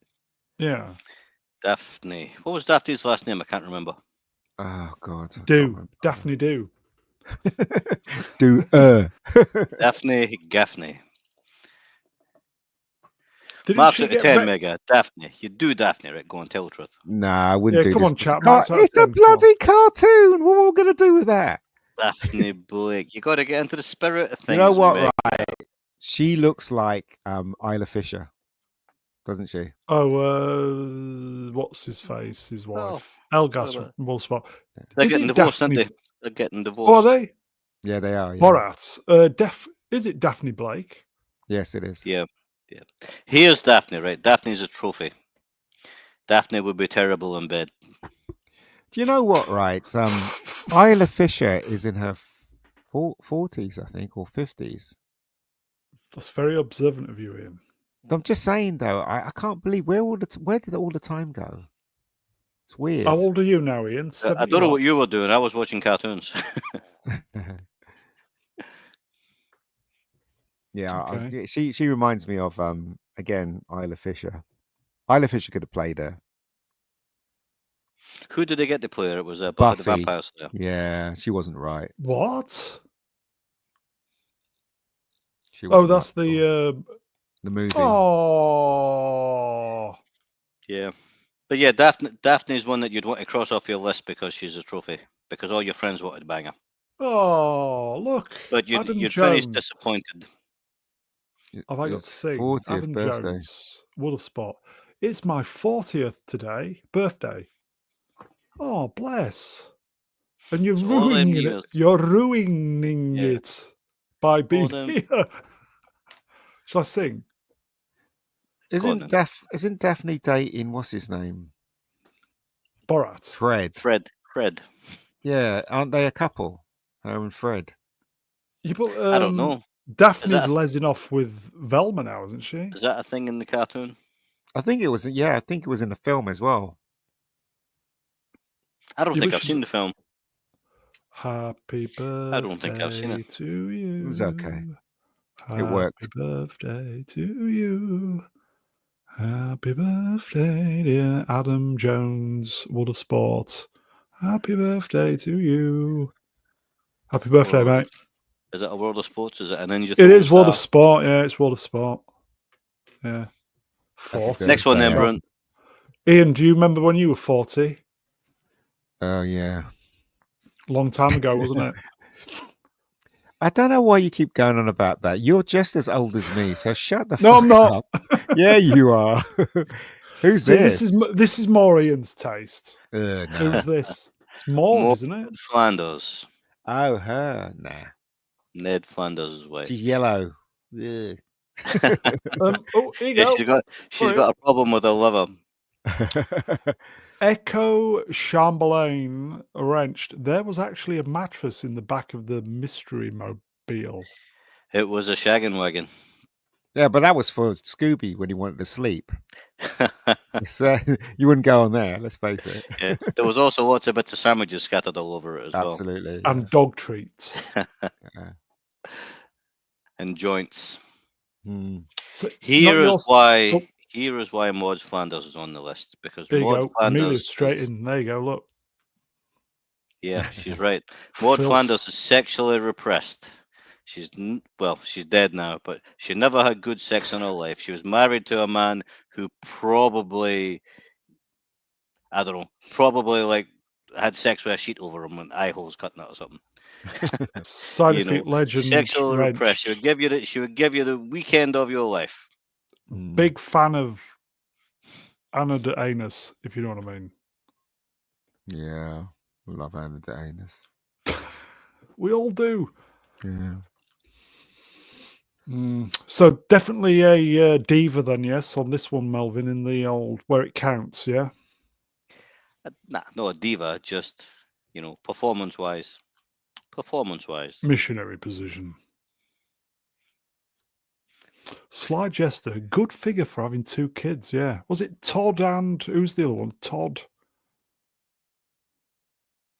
Yeah. Daphne. What was Daphne's last name? I can't remember. Oh God. I can't Do remember. Daphne do. Do Daphne Gaffney. Didn't Marks she out of get 10, re- Mega. Daphne. You do Daphne, right? Go on, tell the truth. Nah, I wouldn't Yeah, do come this. on, It's chat, a car- marks out of It's a 10, come on. bloody cartoon. What are we going to do with that? Daphne Blake. You got to get into the spirit of things. You know what, Meg. right? She looks like Isla Fisher, doesn't she? Oh, what's his face? His wife. Elgas what from Wolfspot. They're Is getting it divorced, Daphne- aren't they? They're getting divorced. Oh, are they? Yeah, they are. Yeah. Borat. Is it Daphne Blake? Yes, it is. Yeah. Here's Daphne, right? Daphne's a trophy. Daphne would be terrible in bed. Do you know what, right? Isla Fisher is in her 40s, I think, or 50s. That's very observant of you, Ian. I'm just saying, though, I can't believe where did all the time go? It's weird. How old are you now, Ian? I don't know 71? what you were doing. I was watching cartoons. Yeah, Okay. she reminds me of again Isla Fisher. Isla Fisher could have played her. Who did they get to play her? It was Buffy the Buffy. Vampire Slayer. Yeah, she wasn't right. What? She Oh, wasn't that's right at all. the. The movie. Oh. Yeah. But yeah, Daphne's one that you'd want to cross off your list because she's a trophy. Because all your friends wanted to bang her. Oh, look. But Adam you'd finish Jones. disappointed. Have I got It's to sing? 40th Adam birthday. Jones. What a spot. It's my 40th today. Birthday. Oh, bless. And you're So all them ruining it. years. You're ruining Yeah. it by being them- here. Shall I sing? Isn't Daphne dating what's his name? Borat. Fred. Yeah, aren't they a couple? Her and Fred. You put, I don't know. Daphne's Is that- lesing off with Velma now, isn't she? Is that a thing in the cartoon? I think it was. Yeah, I think it was in the film as well. I don't Yeah, think but I've seen the film. Happy birthday I don't think I've seen it. to you. It was okay. Happy worked. birthday to you. Happy birthday, dear Adam Jones, World of Sport. Happy birthday to you. Happy birthday, World of- mate. Is it a World of Sports? Is it a Ninja It Turtle is World of star? Sport. Yeah, it's World of Sport. Yeah. Happy 40. Next one then, birthday. Brunt. Ian, do you remember when you were 40? Oh yeah. Long time ago, wasn't it? I don't know why you keep going on about that. You're just as old as me, so shut the No, fuck I'm not. up. Yeah, you are. Who's See, this? this is more Ian's taste. No. Who's this? It's Maud, Maud isn't it? Flanders. Oh, her. Nah. Ned Flanders' wife. She's yellow. Ugh. Oh, here you Yeah, go. she's got a problem with her liver. Echo Chamberlain wrenched. There was actually a mattress in the back of the mystery mobile. It was a shaggin' wagon. Yeah, but that was for Scooby when he wanted to sleep. So you wouldn't go on there, let's face it. Yeah, there was also lots of bits of sandwiches scattered all over it as well. Absolutely. And dog treats. And joints. Hmm. So, Here not is yours- why Maud Flanders is on the list, because There you Maud go. Flanders Amelia's straight is- in. There you go. Look. Yeah, she's right. Maud Filth. Flanders is sexually repressed. She's dead now, but she never had good sex in her life. She was married to a man who probably, I don't know, like had sex with a sheet over him and eye holes cutting it or something. Scientific legend. Sexually wrenched. repressed. She would give you the weekend of your life. Big fan of Anna de Anus, if you know what I mean. Yeah. Love Anna de Anus. We all do. Yeah. So definitely a diva then, yes, on this one, Melvin, in the old where it counts, yeah. Nah, not a diva, just performance wise. Missionary position. Sly Jester, good figure for having two kids, yeah. Was it Todd and who's the other one? Todd.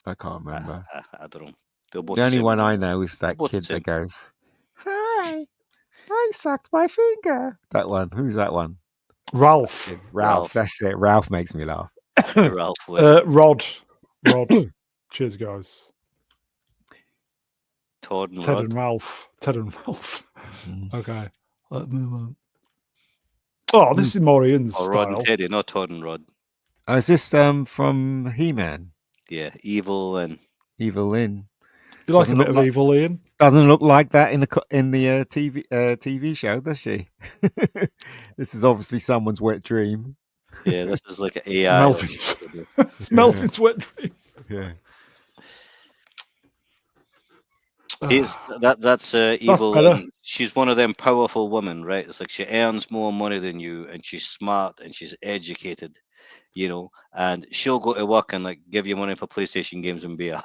I can't remember. I don't know. They're both The only same. one I know is that both kid the same. that goes, "Hi, I sucked my finger." That one. Who's that one? Ralph. Ralph. That's it. Ralph makes me laugh. Ralph. Wood. Rod. Cheers, guys. Todd and Ted Rod. and Ralph. Okay. Let's move on. Oh, this is more Ian's Or Rod and style. Teddy, not Todd and Rod. Oh, is this from He-Man? Yeah, Evil and Evil Lynn. You like Doesn't a bit look of like- evil, Ian? Doesn't look like that in the TV show, does she? This is obviously someone's wet dream. yeah, this is like an AI. Melvin's. It's Melvin's wet dream. Yeah. That's Evil. better. And she's one of them powerful women, right? It's like she earns more money than you, and she's smart and she's educated, and she'll go to work and like give you money for PlayStation games and beer.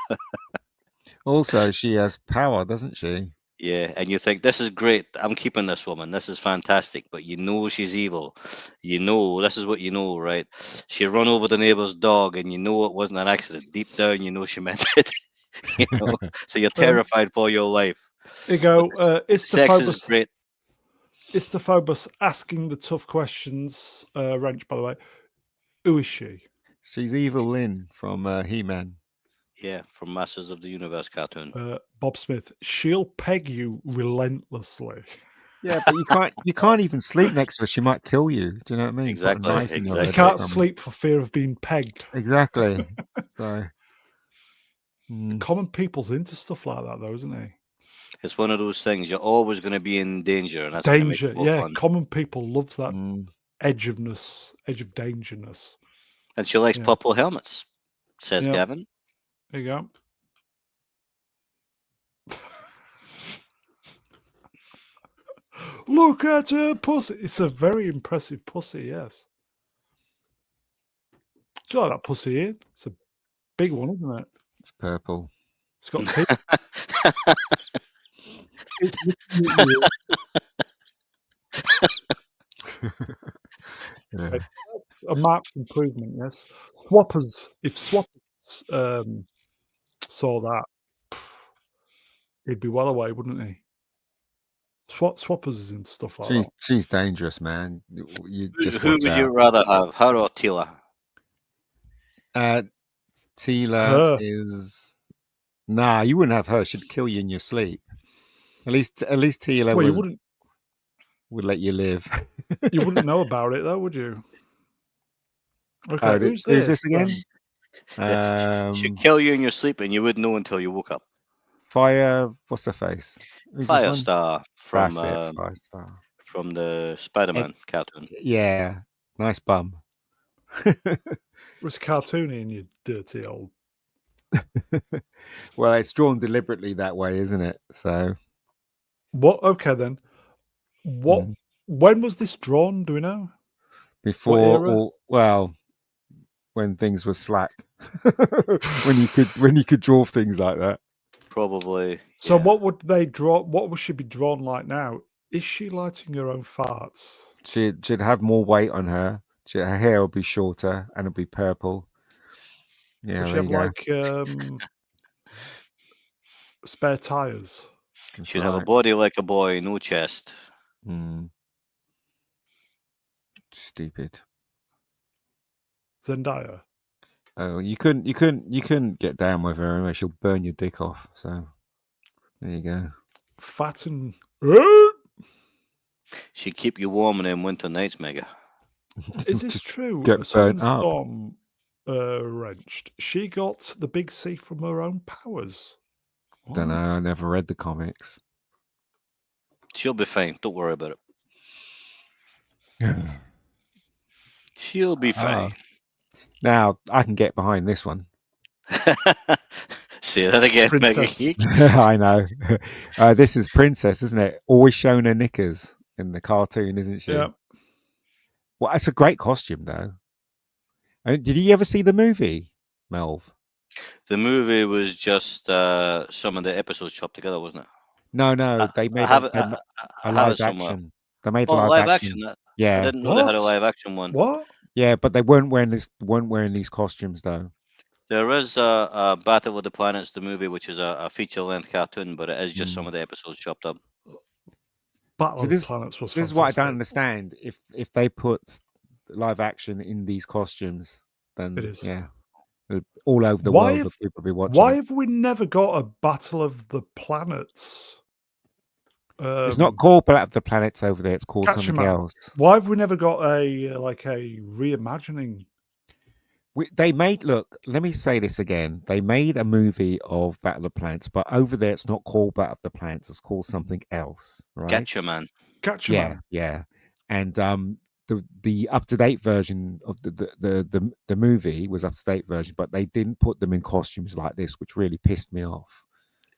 Also, she has power, doesn't she? Yeah, and you think this is great. I'm keeping this woman. This is fantastic. But she's evil. This is what right? She run over the neighbor's dog, and it wasn't an accident. Deep down, she meant it. So you're terrified for your life. There you go. Sex is great. Istophobus asking the tough questions. Wrench, by the way. Who is she? She's Evil Lynn from He-Man. Yeah, from Masters of the Universe cartoon. Bob Smith. She'll peg you relentlessly. Yeah, but you can't even sleep next to her. She might kill you. Do you know what I mean? Put a Exactly, knife in your exactly. head You or can't something. sleep for fear of being pegged. Exactly. So, Common people's into stuff like that, though, isn't he? It's one of those things. You're always going to be in danger, and that's gonna make Danger, it more yeah. fun. Common people loves that edge of dangerness. And she likes Yeah. purple helmets, says Yeah. Gavin. There you go. Look at her pussy. It's a very impressive pussy, yes. Do you like that pussy, Ian? It's a big one, isn't it? it's purple. It's got teeth. Okay. A marked improvement, yes. Swappers, if Swappers saw that, he'd be well away, wouldn't he? Swappers and stuff like that. She's dangerous, man. You just Who watch would you out. rather have, her or Tila? Tila Her. is nah. You wouldn't have her. She'd kill you in your sleep. At least Tila Well, you would let you live. wouldn't know about it though, would you? Okay, Oh, who's who's this? this again? She'd kill you in your sleep and you wouldn't know until you woke up. Fire. What's her face? Who's this one? Firestar from That's it. Firestar. from the Spider-Man cartoon. Yeah, nice bum. It's cartoony and you dirty old. Well, it's drawn deliberately that way, isn't it? So What? Okay, then. What? Mm. When was this drawn? Do we know? before, era? or well, when things were slack, when you could draw things like that. Probably. So yeah. what would they draw? What would she be drawn like now? Is she lighting her own farts? She'd have more weight on her. Her hair would be shorter and it'd be purple. Yeah, Would she there have you go. like spare tires? That's She'd have a right. body like a boy, no chest. Stupid. Zendaya. Oh, you couldn't get down with her anyway. She'll burn your dick off. So there you go. Fat and She'd keep you warm in them winter nights, Mega. is this Just true? get So when burnt up. Storm wrenched, she got the big C from her own powers. Don't know. I What? never read the comics. She'll be fine. Don't worry about it. She'll be fine. Now I can get behind this one. Say that again, Mega Princess. Geek. I know. This is Princess, isn't it? Always showing her knickers in the cartoon, isn't she? Yeah. Well, it's a great costume, though. Did you ever see the movie, Melv? The movie was just some of the episodes chopped together, wasn't it? No. They made I have a have live it somewhere. action. They made Oh, live action. I Yeah, didn't know they had a What? live action one. What? yeah, but they weren't wearing these costumes though. There is a Battle of the Planets, the movie, which is a feature-length cartoon, but it is just some of the episodes chopped up. Battle So of the this Planets was this is what I fantastic. don't understand. If they put live action in these costumes, then It is. yeah, all over the Why world, have- the people will be watching. Why it. have we never got a Battle of the Planets? It's not called Battle of the Planets over there. It's called Catch 'em something out. else. Why have we never got a reimagining? They made look. Let me say this again. They made a movie of Battle of the Planets, but over there it's not called Battle of the Planets. It's called something else, right? Getcha Man. Catch 'em Yeah, out. yeah. And the up to date version of the movie was up to date version, but they didn't put them in costumes like this, which really pissed me off.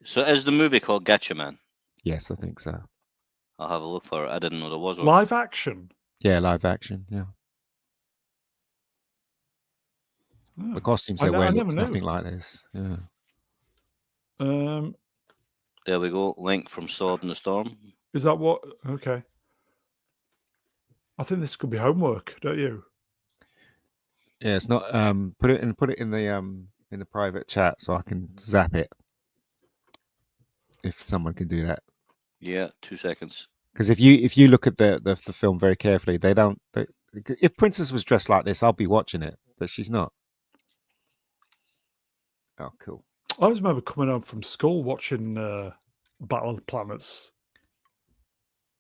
So is the movie called Getcha Man? Yes, I think so. I'll have a look for it. I didn't know there was one. Live action. Yeah, live action. Yeah, Oh, the costumes I they ne- wear I looks never knew. nothing like this. Yeah. There we go. Link from Sword in the Storm. Is that what? Okay. I think this could be homework, don't you? Yeah, it's not. Put it in the private chat so I can zap it. If someone can do that, Yeah, 2 seconds. because if you look at the film very carefully, they don't. If Princess was dressed like this, I'll be watching it, but she's not. Oh, cool. I always remember coming home from school watching Battle of the Planets.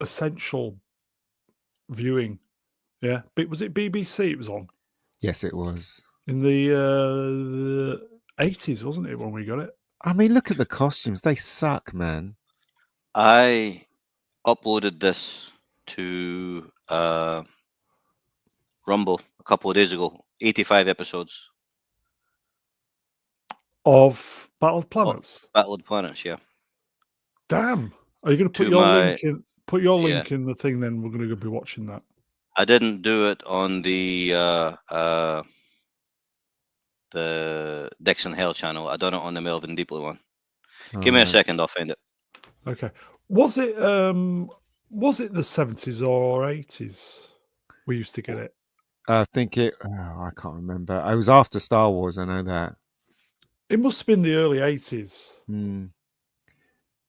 Essential viewing. Yeah. Was it BBC it was on? Yes, it was. In the 80s, wasn't it, when we got it? I mean, look at the costumes. They suck, man. I uploaded this to Rumble a couple of days ago. 85 episodes. Of Battle of the Planets. Battle of the Planets, yeah. Damn. Are you going to put To your my- link in? Put your Yeah. link in the thing, then we're going to go be watching that. I didn't do it on the Dixon Hell channel. I done it on the Melvin Deeply one. Give me a second, I'll find it. Okay. Was it the 70s or 80s we used to get it? I think I can't remember. I was after Star Wars. I know that. It must have been the early 80s Hmm.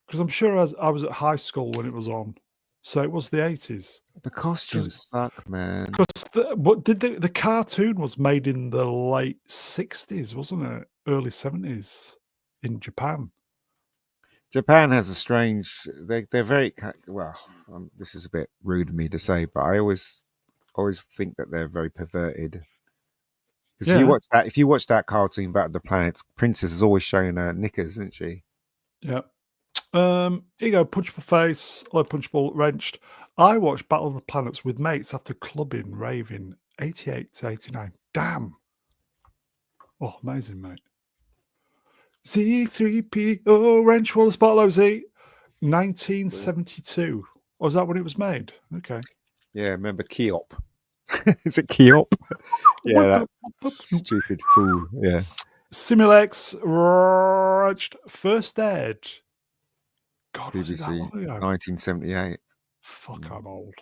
because I'm sure I was at high school when it was on. So it was the 80s. The costumes suck, man. Because what did the cartoon was made in the late 60s, wasn't it? Early 70s in Japan. Japan has a strange. They're very well. This is a bit rude of me to say, but I always think that they're very perverted. Because if you watch that cartoon Battle of the Planets, Princess is always showing her knickers, isn't she? Yeah. Here you go, punchable face, or punchable wrenched. I watched Battle of the Planets with mates after clubbing, raving, 88 to 89. Damn. Oh, amazing, mate. C3PO wrench, what the spot Z? 1972. Was that when it was made? Okay. Yeah, remember Keop? Is it Keop? Yeah, that stupid fool. Yeah. Simulex wrenched, first aired. God, was it that BBC, long ago? 1978. Fuck, I'm old.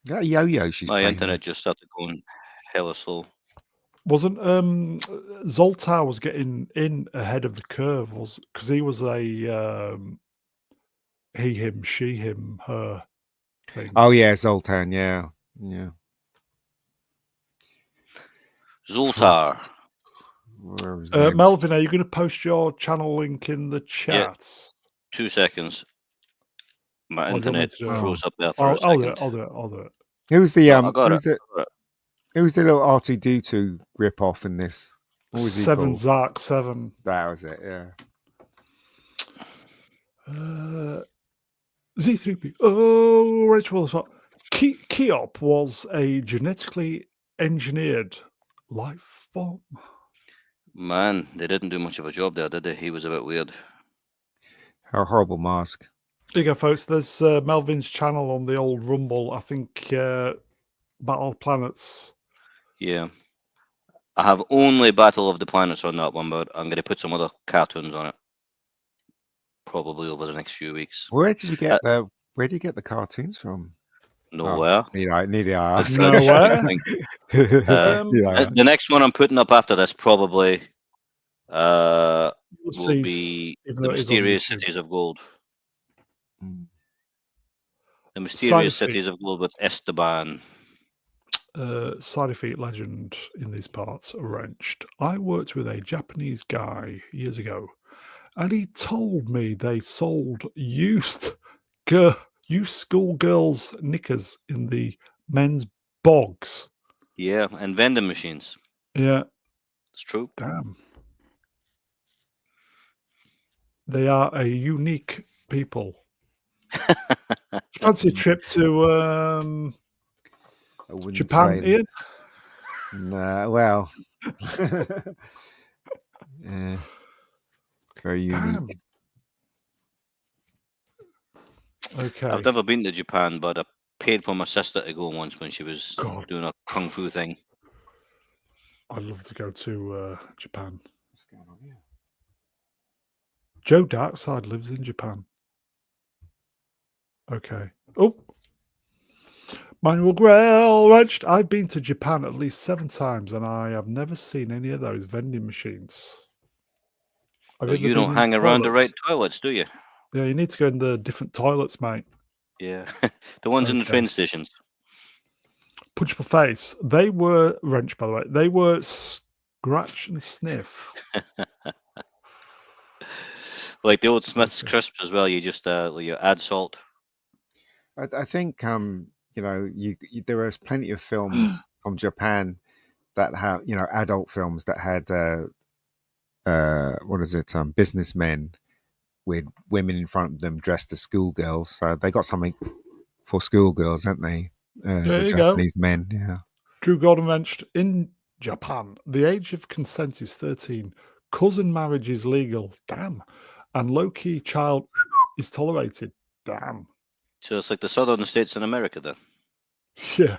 That yo-yo she's My playing internet with. just started going hella slow. Wasn't Zoltar was getting in ahead of the curve, was because he was a he, him, she, him, her thing. Oh yeah, Zoltan. Yeah. Zoltar. Where was his name? Melvin, are you going to post your channel link in the chat? 2 seconds. My Or do you want me internet to do it? froze up there for a I'll second. do it. I'll do it. Who was the No, I got it. Who was the little R2D2 rip off in this? What was he Seven called? Zark 7. That was it. Yeah. Z3P. Oh, Rachel. Keop was a genetically engineered life form. Man, they didn't do much of a job there, did they? He was a bit weird. Her horrible mask. Here you go, folks. There's Melvin's channel on the old Rumble. I think Battle Planets. Yeah. I have only Battle of the Planets on that one, but I'm going to put some other cartoons on it. Probably over the next few weeks. Where did you get the cartoons from? Nowhere. Need I ask? Nowhere. The next one I'm putting up after this probably will be The Mysterious Cities of Gold. The Mysterious Cities of Gold with Esteban. Side effect legend in these parts, wrenched. I worked with a Japanese guy years ago, and he told me they sold used schoolgirls' knickers in the men's bogs. Yeah, and vending machines. Yeah. It's true. Damn. They are a unique people. Fancy a trip to Japan, Ian? No, well. Yeah. Very unique. Damn. Okay. I've never been to Japan, but I paid for my sister to go once when she was doing a kung fu thing. I'd love to go to Japan. What's going on here? Joe Darkside lives in Japan. Okay. Oh. Manuel Grail wrenched. I've been to Japan at least 7 times, and I have never seen any of those vending machines. So you don't hang around the right toilets, do you? Yeah, you need to go in the different toilets, mate. Yeah, the ones in the train stations. Punchable face. They were wrench, by the way. They were scratch and sniff. Like the old Smith's crisps as well. You just you add salt. I think there are plenty of films from Japan that have adult films that had businessmen with women in front of them dressed as schoolgirls. So they got something for schoolgirls, haven't they? There you Japanese go. Men, yeah. Drew Gordon wrenched. In Japan, the age of consent is 13. Cousin marriage is legal. Damn. And low-key child is tolerated. Damn. So it's like the southern states in America, then. Yeah.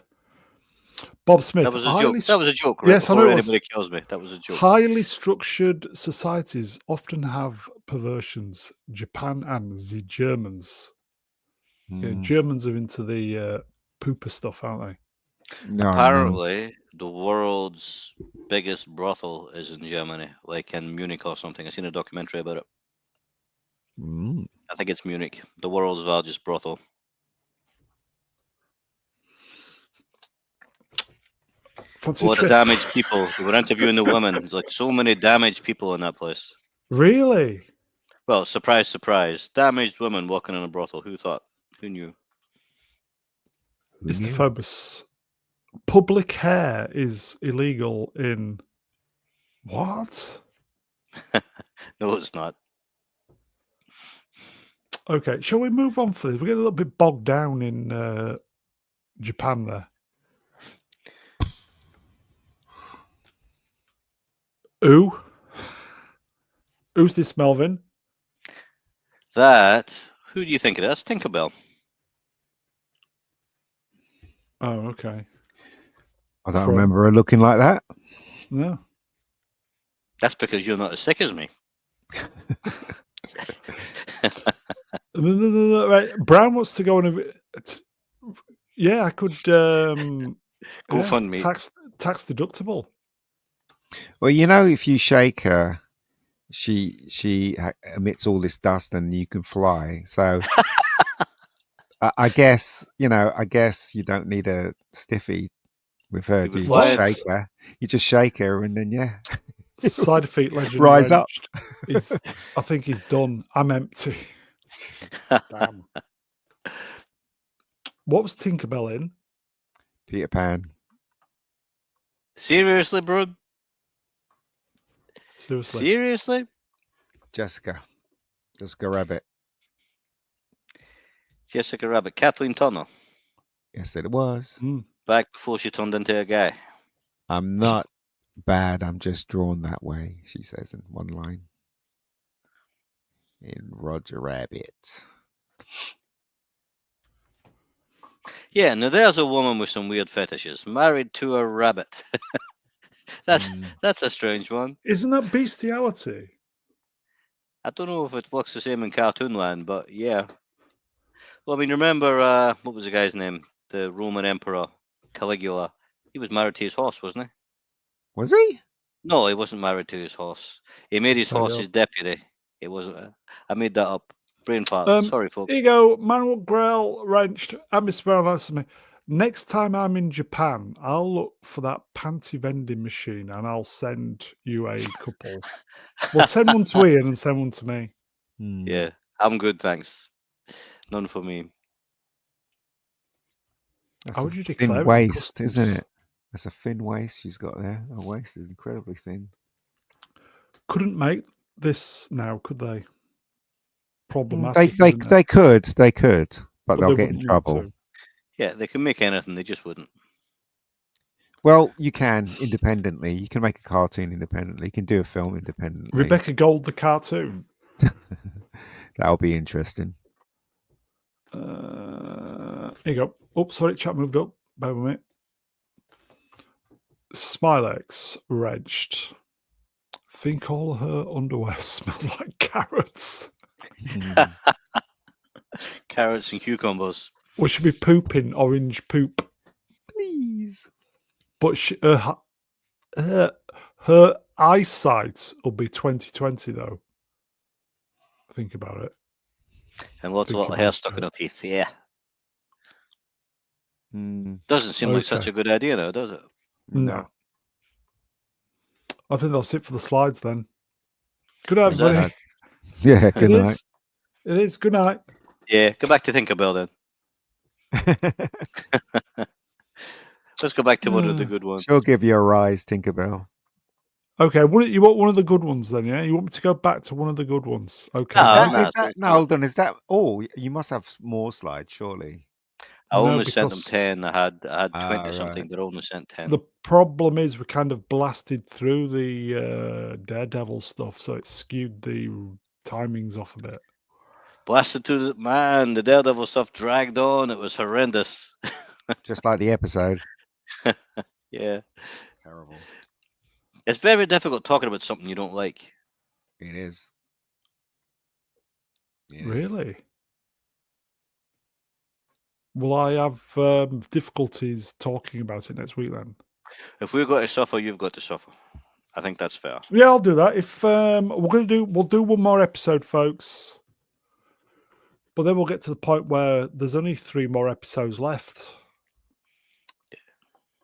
Bob Smith. That was a joke. That was a joke. Right? Yes, Before I know. Anybody kills me, that was a joke. Highly structured societies often have perversions. Japan and the Germans. Yeah, Germans are into the pooper stuff, aren't No, Apparently, the world's biggest brothel is in Germany, like in Munich or something. I've seen a documentary about it. Mm. I think it's Munich, the world's largest brothel. they? Fancy A a lot of trip? damaged people. They were interviewing the women. There's like so many damaged people in that place. Really? Well, surprise, surprise. Damaged women working in a brothel. Who thought? Who knew? Who It's the knew? Phobos. Public hair is illegal in what? No, it's not. Okay, shall we move on for this? We're getting a little bit bogged down in Japan there. Who? Who's this, Melvin? That. Who do you think it is? Tinkerbell. Oh, okay. I don't From- remember her looking like that. No. That's because you're not as sick as me. No, right. Brown wants to go on yeah, I could Go fund me. tax deductible. Well, you know, if you shake her, she emits all this dust, and you can fly. So, I guess you don't need a stiffy with her. You Do you would just fly. shake her? You just shake her, and then yeah, Side effect legend Rise up. wrenched I think he's done. I'm empty. Damn. What was Tinkerbell in? Peter Pan. Seriously, bro? Seriously. Seriously? Jessica Rabbit. Jessica Rabbit. Kathleen Turner. Yes, it was. Mm. Back before she turned into a guy. I'm not bad. I'm just drawn that way. She says in one line. In Roger Rabbit. Yeah, now there's a woman with some weird fetishes. Married to a rabbit. That's a strange one. Isn't that bestiality? I don't know if it works the same in cartoon land, but yeah. Well, I mean, remember, what was the guy's name? The Roman Emperor, Caligula. He was married to his horse, wasn't he? Was he? No, he wasn't married to his horse. He made his horse his deputy. It wasn't. I made that up. Brain fart. Sorry, folks. Here you go. Manuel Grell wrenched. Atmosphere answers me. Next time I'm in Japan, I'll look for that panty vending machine and I'll send you a couple. Well, send one to Ian and send one to me. Yeah, I'm good, thanks. None for me. That's How a would you declare thin it, waist, customs? isn't it? That's a thin waist she's got there. Her waist is incredibly thin. Couldn't make this now, could they? Problematic. They isn't it? could, but they'll they get in wouldn't want trouble. to. Yeah, they can make anything. They just wouldn't. Well, you can independently. You can make a cartoon independently. You can do a film independently. Rebecca Gold, the cartoon. That'll be interesting. Here you go. Oh, sorry, chat moved up. Bear with me. Smilex wrenched. Think all her underwear smells like carrots. Carrots and cucumbers. We should be pooping orange poop. Please. But her eyesight will be 2020 though. Think about it. And lots of Think little hair about stuck it. in her teeth. Yeah. Mm, Doesn't seem like such Okay. a good idea now, does it? No. I think that's it for the slides then. Good night, Is that everybody. Yeah, good It night. is. It is. Good night. Yeah, go back to Tinkerbell then. Let's go back to one of the good ones. She'll give you a rise, Tinkerbell. Okay, you want one of the good ones then, yeah? You want me to go back to one of the good ones? Okay. No, Is that all? You must have more slides, surely. I No, only sent them because 10. I had 20 right. something. They only sent 10. The problem is we kind of blasted through the Daredevil stuff, so it skewed the timings off a bit. Blasted to the man. The Daredevil stuff dragged on. It was horrendous. Just like the episode. Yeah. Terrible. It's very difficult talking about something you don't like. It is. It is. Really? Will I have difficulties talking about it next week then? If we've got to suffer, you've got to suffer. I think that's fair. Yeah, I'll do that. If we'll do one more episode, folks. But then we'll get to the point where there's only 3 more episodes left.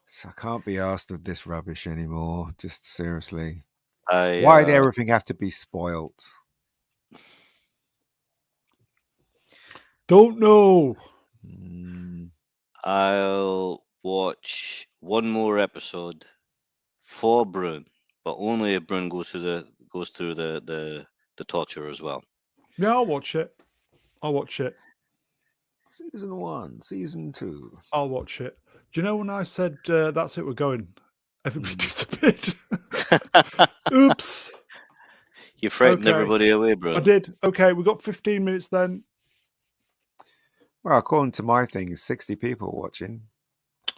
So I can't be asked with this rubbish anymore. Just seriously. I Why did everything have to be spoilt? Don't know. I'll watch one more episode for Brune, but only if Brune goes through the torture as well. Yeah, I'll watch it. Season 1, season 2. I'll watch it. Do you know when I said that's it, we're going? Everybody disappeared. Oops. You frightened Okay. everybody away, bro. I did. Okay, we got 15 minutes then. Well, according to my thing, it's 60 people watching.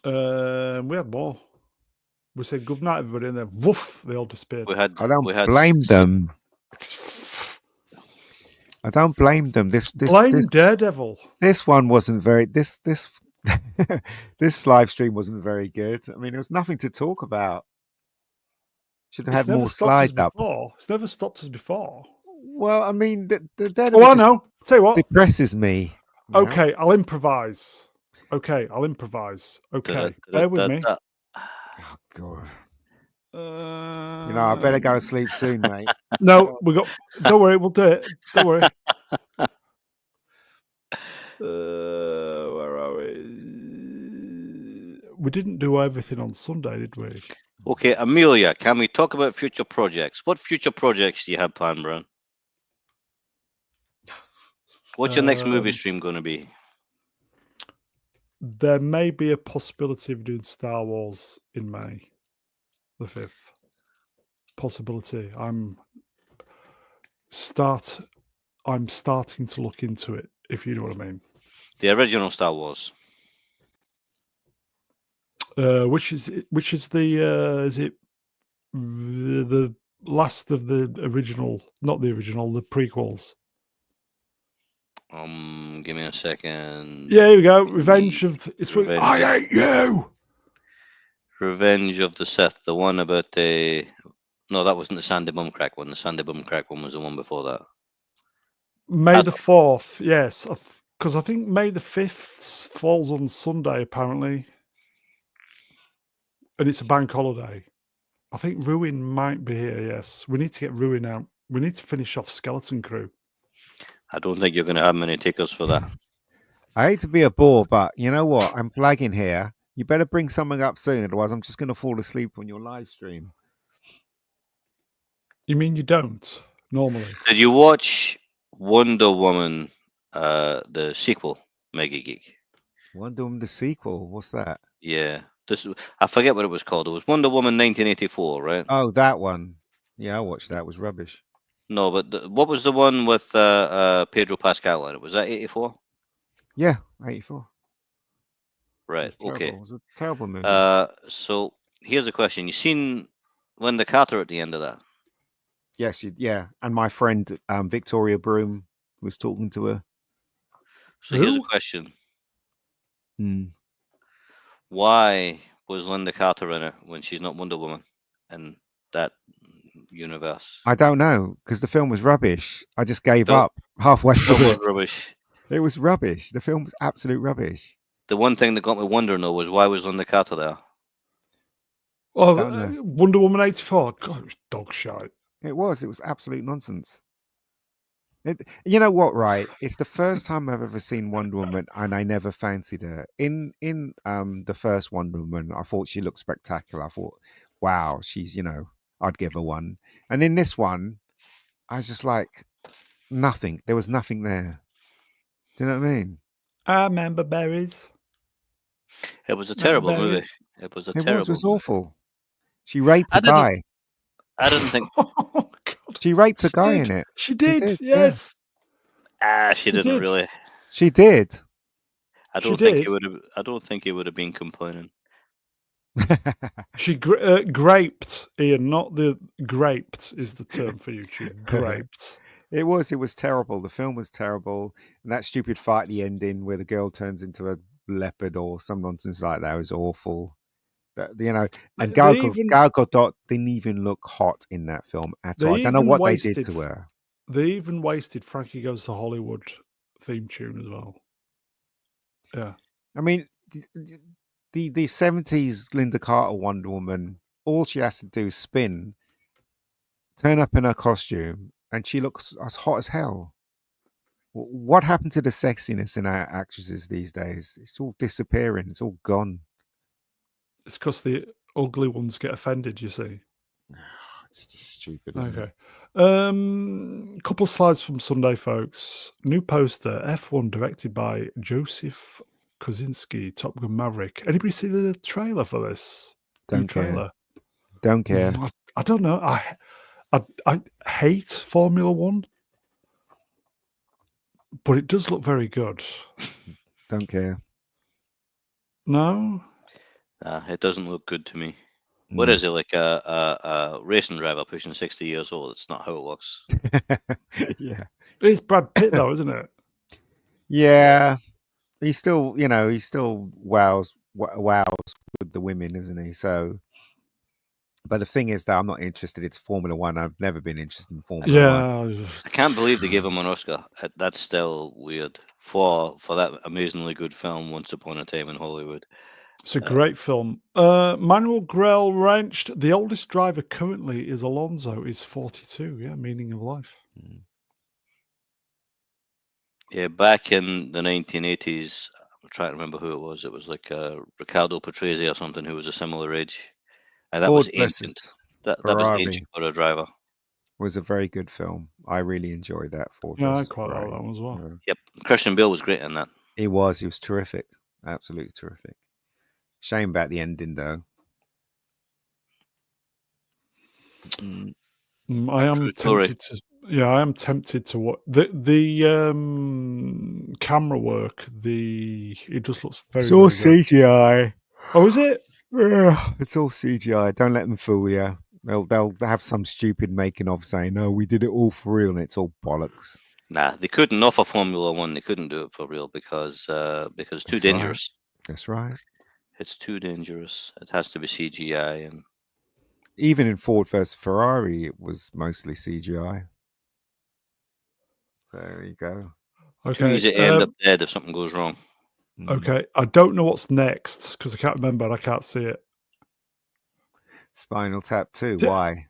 We had more. We said good night, everybody, and then woof, they all disappeared. I don't blame them. I don't blame them. This Daredevil. This one wasn't very. This this live stream wasn't very good. I mean, there was nothing to talk about. Should have had more slides up. It's never stopped us before. Well, I mean, the Daredevil I know. Tell you what. Depresses me. Okay, I'll improvise. Okay, bear with me. Oh God. I better go to sleep soon, mate. No, don't worry, we'll do it. Don't worry. Where are we? We didn't do everything on Sunday, did we? Okay, Amelia, can we talk about future projects? What future projects do you have planned, Brian? What's your next movie stream going to be? There may be a possibility of doing Star Wars in May the 5th. Possibility. I'm starting to look into it, if you know what I mean. The original Star Wars. Which is the is it the last of the original, not the original, the prequels? Give me a second. Yeah, here we go. Revenge of Revenge. I hate you. Revenge of the Sith, the one about the. No, that wasn't the Sandy Bumcrack one. The Sandy Bumcrack one was the one before that. May the 4th, yes, because I think May the 5th falls on Sunday apparently, and it's a bank holiday. I think Ruin might be here. Yes, we need to get Ruin out. We need to finish off Skeleton Crew. I don't think you're going to have many takers for that. I hate to be a bore, but you know what? I'm flagging here. You better bring something up soon, otherwise I'm just going to fall asleep on your live stream. You mean you don't normally? Did you watch Wonder Woman, the sequel, Mega Geek? Wonder Woman the sequel? What's that? Yeah, I forget what it was called. It was Wonder Woman 1984, right? Oh, that one. Yeah, I watched that. It was rubbish. No, but what was the one with Pedro Pascal in it? Was that 84? Yeah, 84. Right. Okay. It was a terrible movie. So here's a question: you seen Linda Carter at the end of that? Yes, yeah. And my friend Victoria Broom was talking to her. So here's a question: Hmm. why was Linda Carter in it when she's not Wonder Woman in that universe? I don't know, because the film was rubbish. I just gave up halfway The film through was it. rubbish. It was rubbish. The film was absolute rubbish. The one thing that got me wondering though was why was Linda Carter there? Oh, Wonder Woman 84. God, it was dog shite. It was absolute nonsense. You know what, right? It's the first time I've ever seen Wonder Woman, and I never fancied her. In the first Wonder Woman, I thought she looked spectacular. I thought, wow, she's, I'd give her one. And in this one, I was just like, nothing. There was nothing there. Do you know what I mean? I remember berries. It was a terrible movie. It was a terrible. It was awful. She raped a guy. I didn't think. Oh, God. She raped a guy in it. She did. Yes. Yeah. She didn't really. She did. I don't think he would have been complaining. She graped, Ian. Not the graped is the term for YouTube. Graped. It was terrible. The film was terrible, and that stupid fight at the ending where the girl turns into a leopard or some nonsense like that. It was awful. You know, and They even Gal Gadot didn't even look hot in that film at all. I they don't know even what they did wasted to her. they even wasted Frankie Goes to Hollywood theme tune as well. Yeah. I mean, the 70s Linda Carter Wonder Woman, all she has to do is spin, turn up in her costume, and she looks as hot as hell. What happened to the sexiness in our actresses these days? It's all disappearing. It's all gone. It's because the ugly ones get offended, you see. It's just stupid. Isn't Okay. it? Couple slides from Sunday, folks. New poster, F1 directed by Joseph Kosinski, Top Gun Maverick. Anybody see the trailer for this? New Don't care. trailer? Don't care. I don't know. I hate Formula One, but it does look very good. Don't care. No? It doesn't look good to me. What Mm. is it, like a racing driver pushing 60 years old? It's not how it works. Yeah. It's Brad Pitt, though, isn't it? Yeah. He still wows with the women, isn't he? So, but the thing is that I'm not interested. It's Formula One. I've never been interested in Formula One. Yeah. I can't believe they gave him an Oscar. That's still weird for that amazingly good film, Once Upon a Time in Hollywood. It's a great film. Manuel Grell wrenched. The oldest driver currently is Alonso. Is 42. Yeah, meaning of life. Yeah, back in the 1980s, I'm trying to remember who it was. It was like Riccardo Patrese or something, who was a similar age. And that Ford was versus ancient. That was Ferrari ancient for a driver. was a very good film. I really enjoyed that. Ford Yeah, I versus quite like Ferrari. that one as well. Yeah. Yep, Christian Bale was great in that. He was terrific. Absolutely terrific. Shame about the ending though. I am True story. tempted to. Yeah, I am tempted to watch the camera work. It just looks very. It's all very good. CGI. Oh, is it? Yeah, it's all CGI. Don't let them fool you. They'll have some stupid making of saying, "No, we did it all for real," and it's all bollocks. Nah, they couldn't offer Formula One. They couldn't do it for real because it's too That's right. dangerous. That's right. It's too dangerous. It has to be CGI, and Even in Ford versus Ferrari, it was mostly CGI. So there you go. too Okay. easy to end up dead if something goes wrong. Okay. I don't know what's next because I can't remember. And I can't see it. Spinal Tap 2. Did- Why?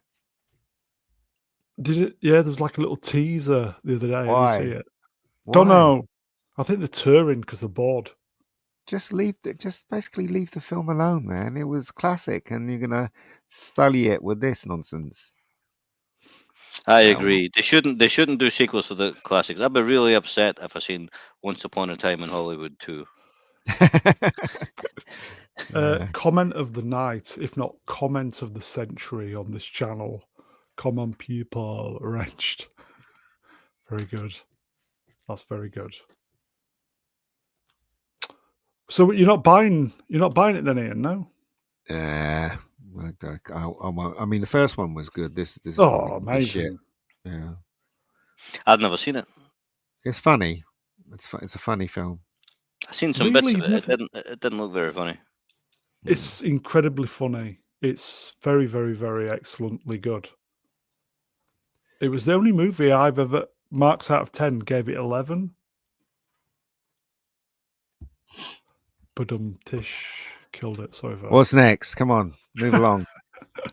Did it? Yeah, there was like a little teaser the other day. Why? Did you see it? Why? Don't know. I think they're touring because they're bored. Just basically leave the film alone, man. It was classic, and you're gonna sully it with this nonsense. I Yeah. agree. They shouldn't do sequels to the classics. I'd be really upset if I seen Once Upon a Time in Hollywood 2. Yeah. Comment of the night, if not comment of the century on this channel. Come on, people, wrenched. Very good. That's very good. So you're not buying it then, Ian? No. Yeah. I mean, the first one was good. This is Oh, probably gonna be shit. amazing. Yeah, I've never seen it. it's funny. It's a funny film. I've seen some Really? bits of You've it. It didn't look very funny. It's incredibly funny. It's very, very, very excellently good. It was the only movie I've ever marks out of 10 gave it 11. Tish killed it. Sorry for that. What's next? Come on, move along.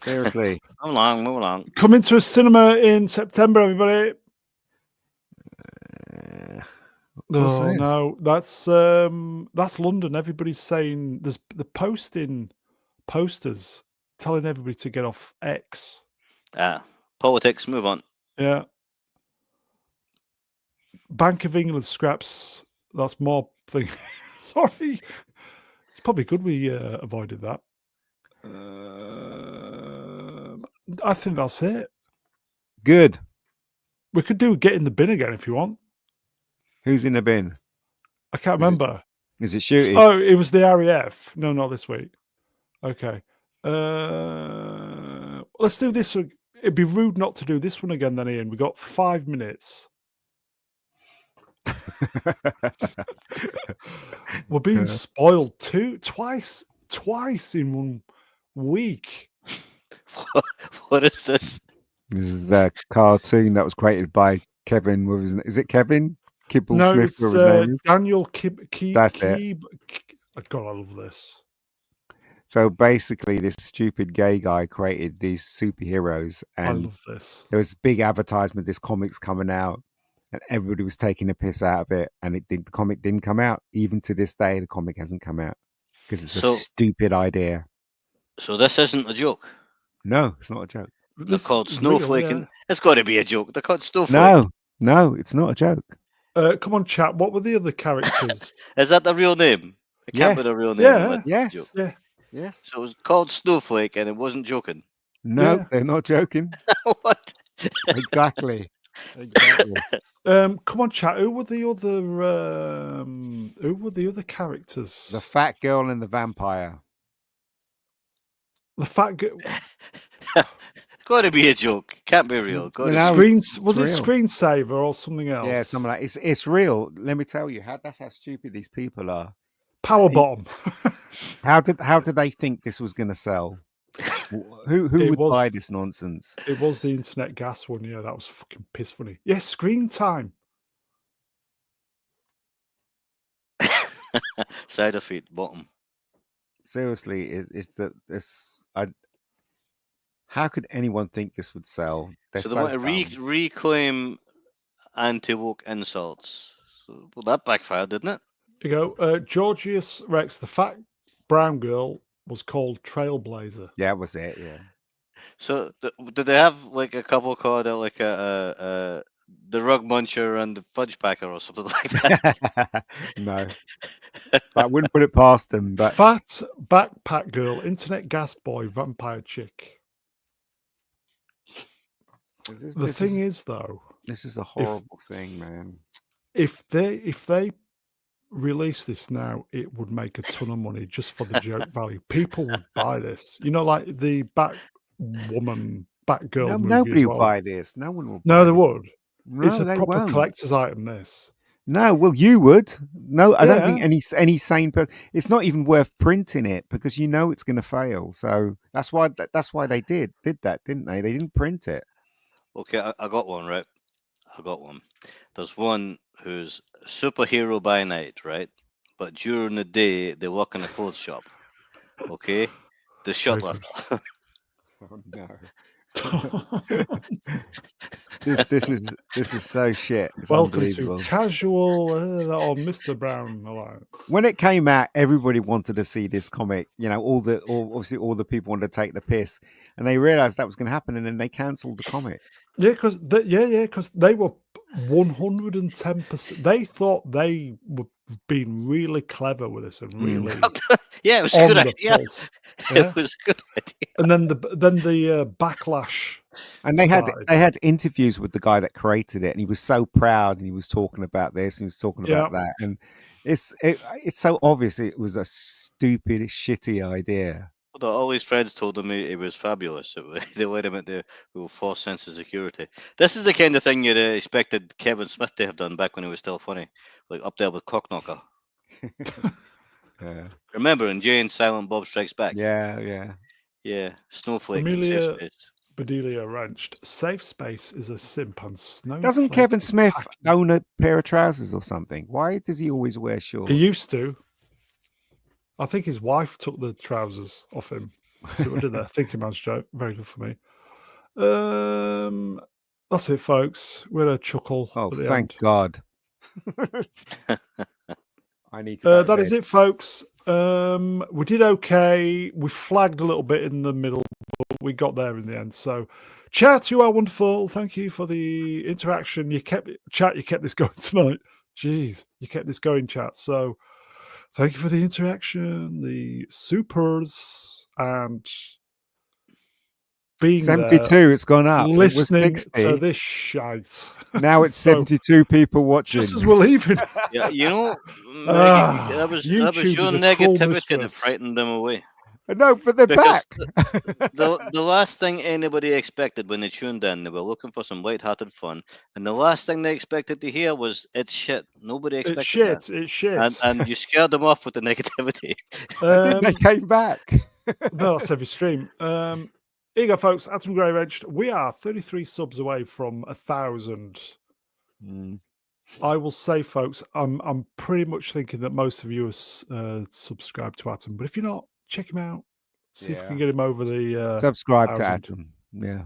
Seriously. Move along. Coming to a cinema in September, everybody. What's Oh this? no, that's London. Everybody's saying they're posting posters telling everybody to get off X. Politics. Move on. Yeah. Bank of England scraps. That's more thing. Sorry. It's probably good we avoided that. I think that's it. Good. We could do get in the bin again if you want. Who's in the bin? I can't remember. Is it shooting? Oh, it was the RAF. No, not this week. Okay. Let's do this. It'd be rude not to do this one again then, Ian. We got 5 minutes. We're being spoiled twice in 1 week. What is this? This is a cartoon that was created by Kevin. Is it Kevin Kibble No, Smith? it's Whatever his name is. Daniel That's it. God, I love this. So basically, this stupid gay guy created these superheroes, I and love this. there was a big advertisement. This comic's coming out, and everybody was taking a piss out of it. And the comic didn't come out. Even to this day, the comic hasn't come out because it's a stupid idea. So this isn't a joke. No, it's not a joke. They're called Real, Snowflake, yeah. and it's got to be a joke. They're called Snowflake. No, it's not a joke. Come on, chat. What were the other characters? Is that the real name? It can't be the real name. Yeah. Yes. Yeah. Yes. So it was called Snowflake, and it wasn't joking. No, Yeah. they're not joking. What? Exactly. Come on, chat. Who were the other characters? The fat girl and the vampire. The fat girl. It's got to be a joke. Can't be real. Got to No, be. Was it real. Screensaver or something else? Yeah, something like it's real. Let me tell you that's how stupid these people are. Power Bottom. How did they think this was going to sell? Who would buy this nonsense? It was the internet gas one. Yeah, that was fucking piss funny. Yes, Screen Time. Side effect, bottom. Seriously, it's that this. How could anyone think this would sell? They're So they want to reclaim anti-woke insults. So, well, that backfired, didn't it? You go, Georgius Rex, the fat brown girl, was called Trailblazer. Yeah, that was it. Yeah. So did they have like a couple called it like the Rug Muncher and the Fudge Packer or something like that? No, I wouldn't put it past them. But Fat backpack girl, internet gas boy, vampire chick. The thing is, though, this is a horrible thing, man. If they release this now, it would make a ton of money just for the joke value. People would buy this. You know, like the Batwoman, Batgirl movie. Nobody as will well. buy this. No one will. No, they would. No, it's a they proper won't. collector's item. This. No, well, you would. No, I don't think Yeah. any sane person. It's not even worth printing it because you know it's going to fail. So that's why they did that, didn't they? They didn't print it. Okay, I got one, right? I got one. There's one who's superhero by night, right? But during the day, they work in a clothes shop. Okay? The shoplifter. Oh no. This is so shit. It's Welcome unbelievable. to Casual on Mr. Brown Alliance. When it came out, everybody wanted to see this comic. You know, obviously all the people wanted to take the piss, and they realized that was going to happen, and then they cancelled the comic. Yeah, because they were 110%. They thought they were being really clever with this and really Yeah, it was a good idea. Yeah? It was a good idea. And then the backlash. And they had interviews with the guy that created it, and he was so proud, and he was talking about this, and he was talking about that, and it's so obvious it was a stupid, shitty idea. All his friends told him it was fabulous. They let him into a false sense of security. This is the kind of thing you'd expected Kevin Smith to have done back when he was still funny, like up there with Cockknocker. Yeah. Remember in Jay and Silent Bob Strikes Back? Yeah. Snowflake. Amelia and Safe Space. Bedelia wrenched. Safe Space is a simp and Snowflake. Doesn't Kevin Smith own a pair of trousers or something? Why does he always wear shorts? He used to. I think his wife took the trousers off him. See what I did there? Thinking man's joke. Very good for me. That's it, folks. We're a chuckle. Oh, at the thank end. God. I need to. That is it, folks. We did okay. We flagged a little bit in the middle, but we got there in the end. So, chat, you are wonderful. Thank you for the interaction. You kept this going tonight. Jeez, you kept this going, chat. So, thank you for the interaction, the supers, and being 72. there, It's gone up. listening it was 60. to this shite. Now it's So, 72 people watching. just as we're leaving. Yeah, you know, Maggie, that was YouTube your is a cruel negativity that mistress. frightened them away. No, but they're Because back. the last thing anybody expected when they tuned in, they were looking for some light-hearted fun, and the last thing they expected to hear was "it's shit." Nobody It's expected that, shit. It's shit. and you scared them off with the negativity. They came back. No, that's every stream. Here you go, folks. Atom Grey Edged. We are 33 subs away from 1,000. Mm. I will say, folks, I'm pretty much thinking that most of you are subscribed to Atom, but if you're not, check him out. See if we can Yeah. get him over the Subscribe to 1,000. Atom. Yeah,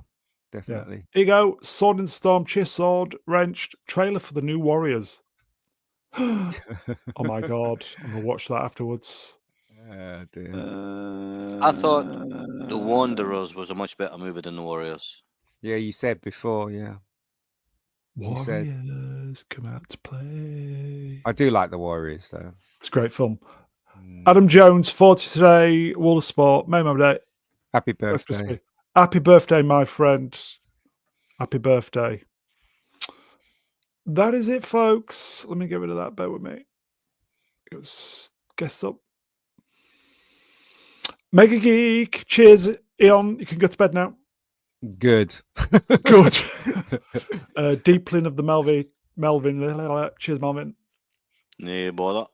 definitely. Here you go. Sword in the Storm, Cheer Sword, Wrenched, trailer for the new Warriors. Oh my god, I'm gonna watch that afterwards. Oh, dear. I thought The Wanderers was a much better movie than The Warriors. Yeah, you said before. Yeah, you said. Warriors come out to play. I do like the Warriors, though. It's a great film. Mm. Adam Jones, 40 today, Wall of Sport, May my day. Happy Let's birthday. be- Happy birthday, my friend. Happy birthday. That is it, folks. Let me get rid of that. Bear with me. It's guessed up. Mega Geek. Cheers, Eon. You can go to bed now. Good. Good. Deeplin of the Melvin. Cheers, Melvin. No bother.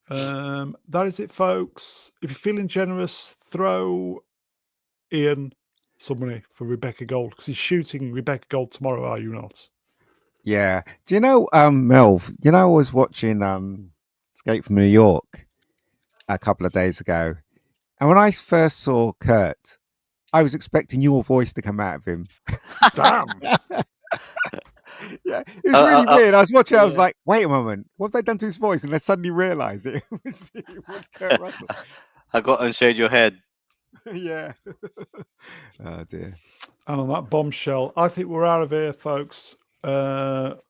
That is it, folks. If you're feeling generous, throw Ian some money for Rebecca Gold because he's shooting Rebecca Gold tomorrow, are you not? Yeah. Do you know, Melv? You know, I was watching Escape from New York a couple of days ago, and when I first saw Kurt, I was expecting your voice to come out of him. Damn. Yeah, it was really weird. I was watching. I was yeah. like, "Wait a moment, what have they done to his voice?" And I suddenly realised it was Kurt Russell. I got inside your head. Yeah. Oh dear. And on that bombshell, I think we're out of here, folks. We'll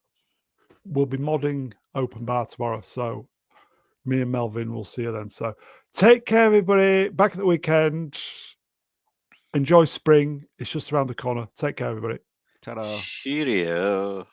be modding Open Bar tomorrow, so me and Melvin will see you then. So take care, everybody. Back at the weekend. Enjoy spring. It's just around the corner. Take care, everybody. Ta-da. Cheerio.